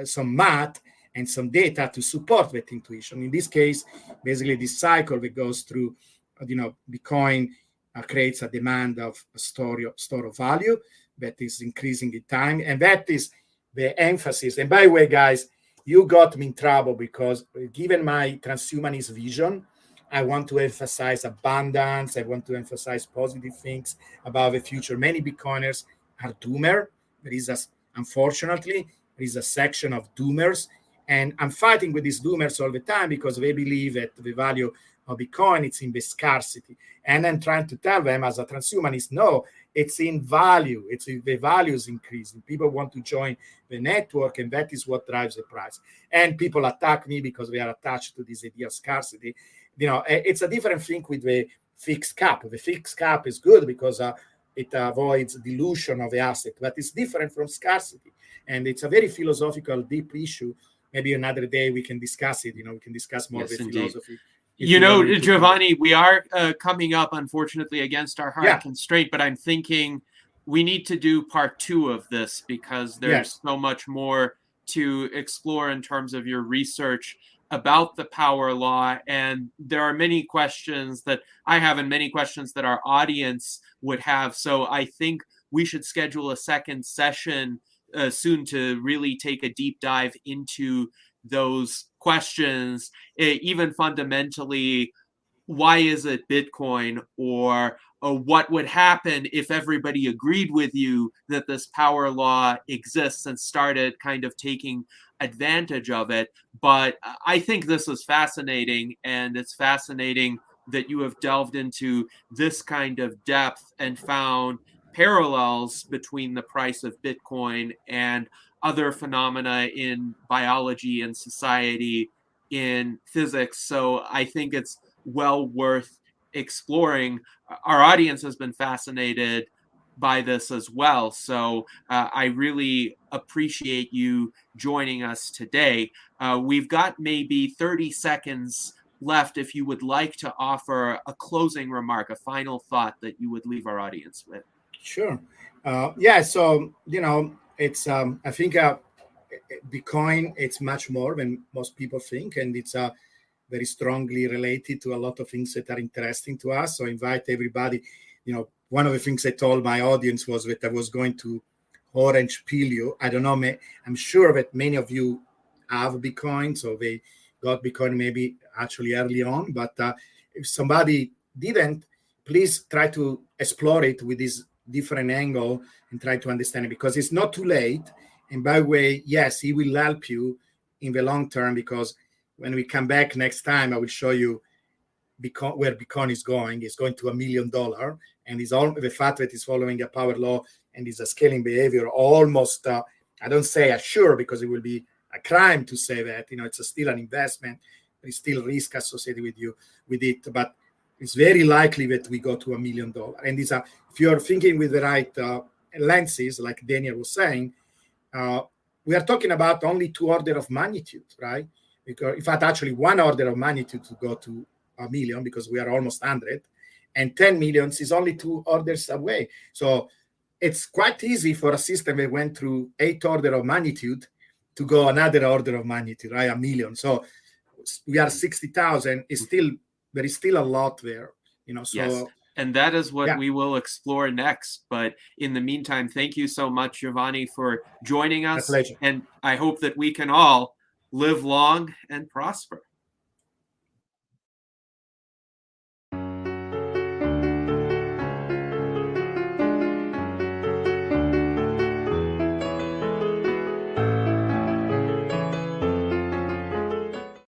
some math and some data to support that intuition. In this case, basically this cycle that goes through, Bitcoin creates a demand of a store of value that is increasing in time. And that is the emphasis. And by the way, guys, you got me in trouble because given my transhumanist vision, I want to emphasize abundance. I want to emphasize positive things about the future. Many Bitcoiners are doomer. Unfortunately, there is a section of doomers. And I'm fighting with these doomers all the time because they believe that the value of Bitcoin, it's in the scarcity. And I'm trying to tell them as a transhumanist, no, it's in value. The value is increasing. People want to join the network, and that is what drives the price. And people attack me because they are attached to this idea of scarcity. It's a different thing with the fixed cap. The fixed cap is good because it avoids dilution of the asset, but it's different from scarcity. And it's a very philosophical, deep issue. Maybe another day we can discuss it. We can discuss more of the philosophy. Giovanni, we are coming up, unfortunately, against our hard constraint, but I'm thinking we need to do part 2 of this because there's so much more to explore in terms of your research about the power law. And there are many questions that I have and many questions that our audience would have. So I think we should schedule a second session soon to really take a deep dive into those questions, even fundamentally, why is it Bitcoin, or what would happen if everybody agreed with you that this power law exists and started kind of taking advantage of it. But I think this is fascinating, and it's fascinating that you have delved into this kind of depth and found parallels between the price of Bitcoin and other phenomena in biology and society, in physics. So I think it's well worth exploring. Our audience has been fascinated by this as well. So I really appreciate you joining us today. We've got maybe 30 seconds left if you would like to offer a closing remark, a final thought that you would leave our audience with. Sure. So, it's, I think Bitcoin, it's much more than most people think, and it's very strongly related to a lot of things that are interesting to us. So I invite everybody, one of the things I told my audience was that I was going to orange pill you. I don't know, I'm sure that many of you have Bitcoin, so they got Bitcoin maybe actually early on, but if somebody didn't, please try to explore it with this different angle and try to understand it, because it's not too late. And by the way, yes, it will help you in the long term, because when we come back next time, I will show you where Bitcoin is going. It's going to $1 million, and it's all the fact that it's following a power law and is a scaling behavior almost, I don't say assure, because it will be a crime to say that. It's still an investment. There's still risk associated with it, but it's very likely that we go to $1 million. And if you're thinking with the right lenses, like Daniel was saying, we are talking about only 2 orders of magnitude, right? Because in fact, actually 1 order of magnitude to go to $1 million, because we are almost 100, and 10 millions is only 2 orders away. So it's quite easy for a system that went through 8 orders of magnitude to go another order of magnitude, right? 1 million. So we are 60,000. There is still a lot there, So yes. And that is what we will explore next. But in the meantime, thank you so much, Giovanni, for joining us. My pleasure. And I hope that we can all live long and prosper.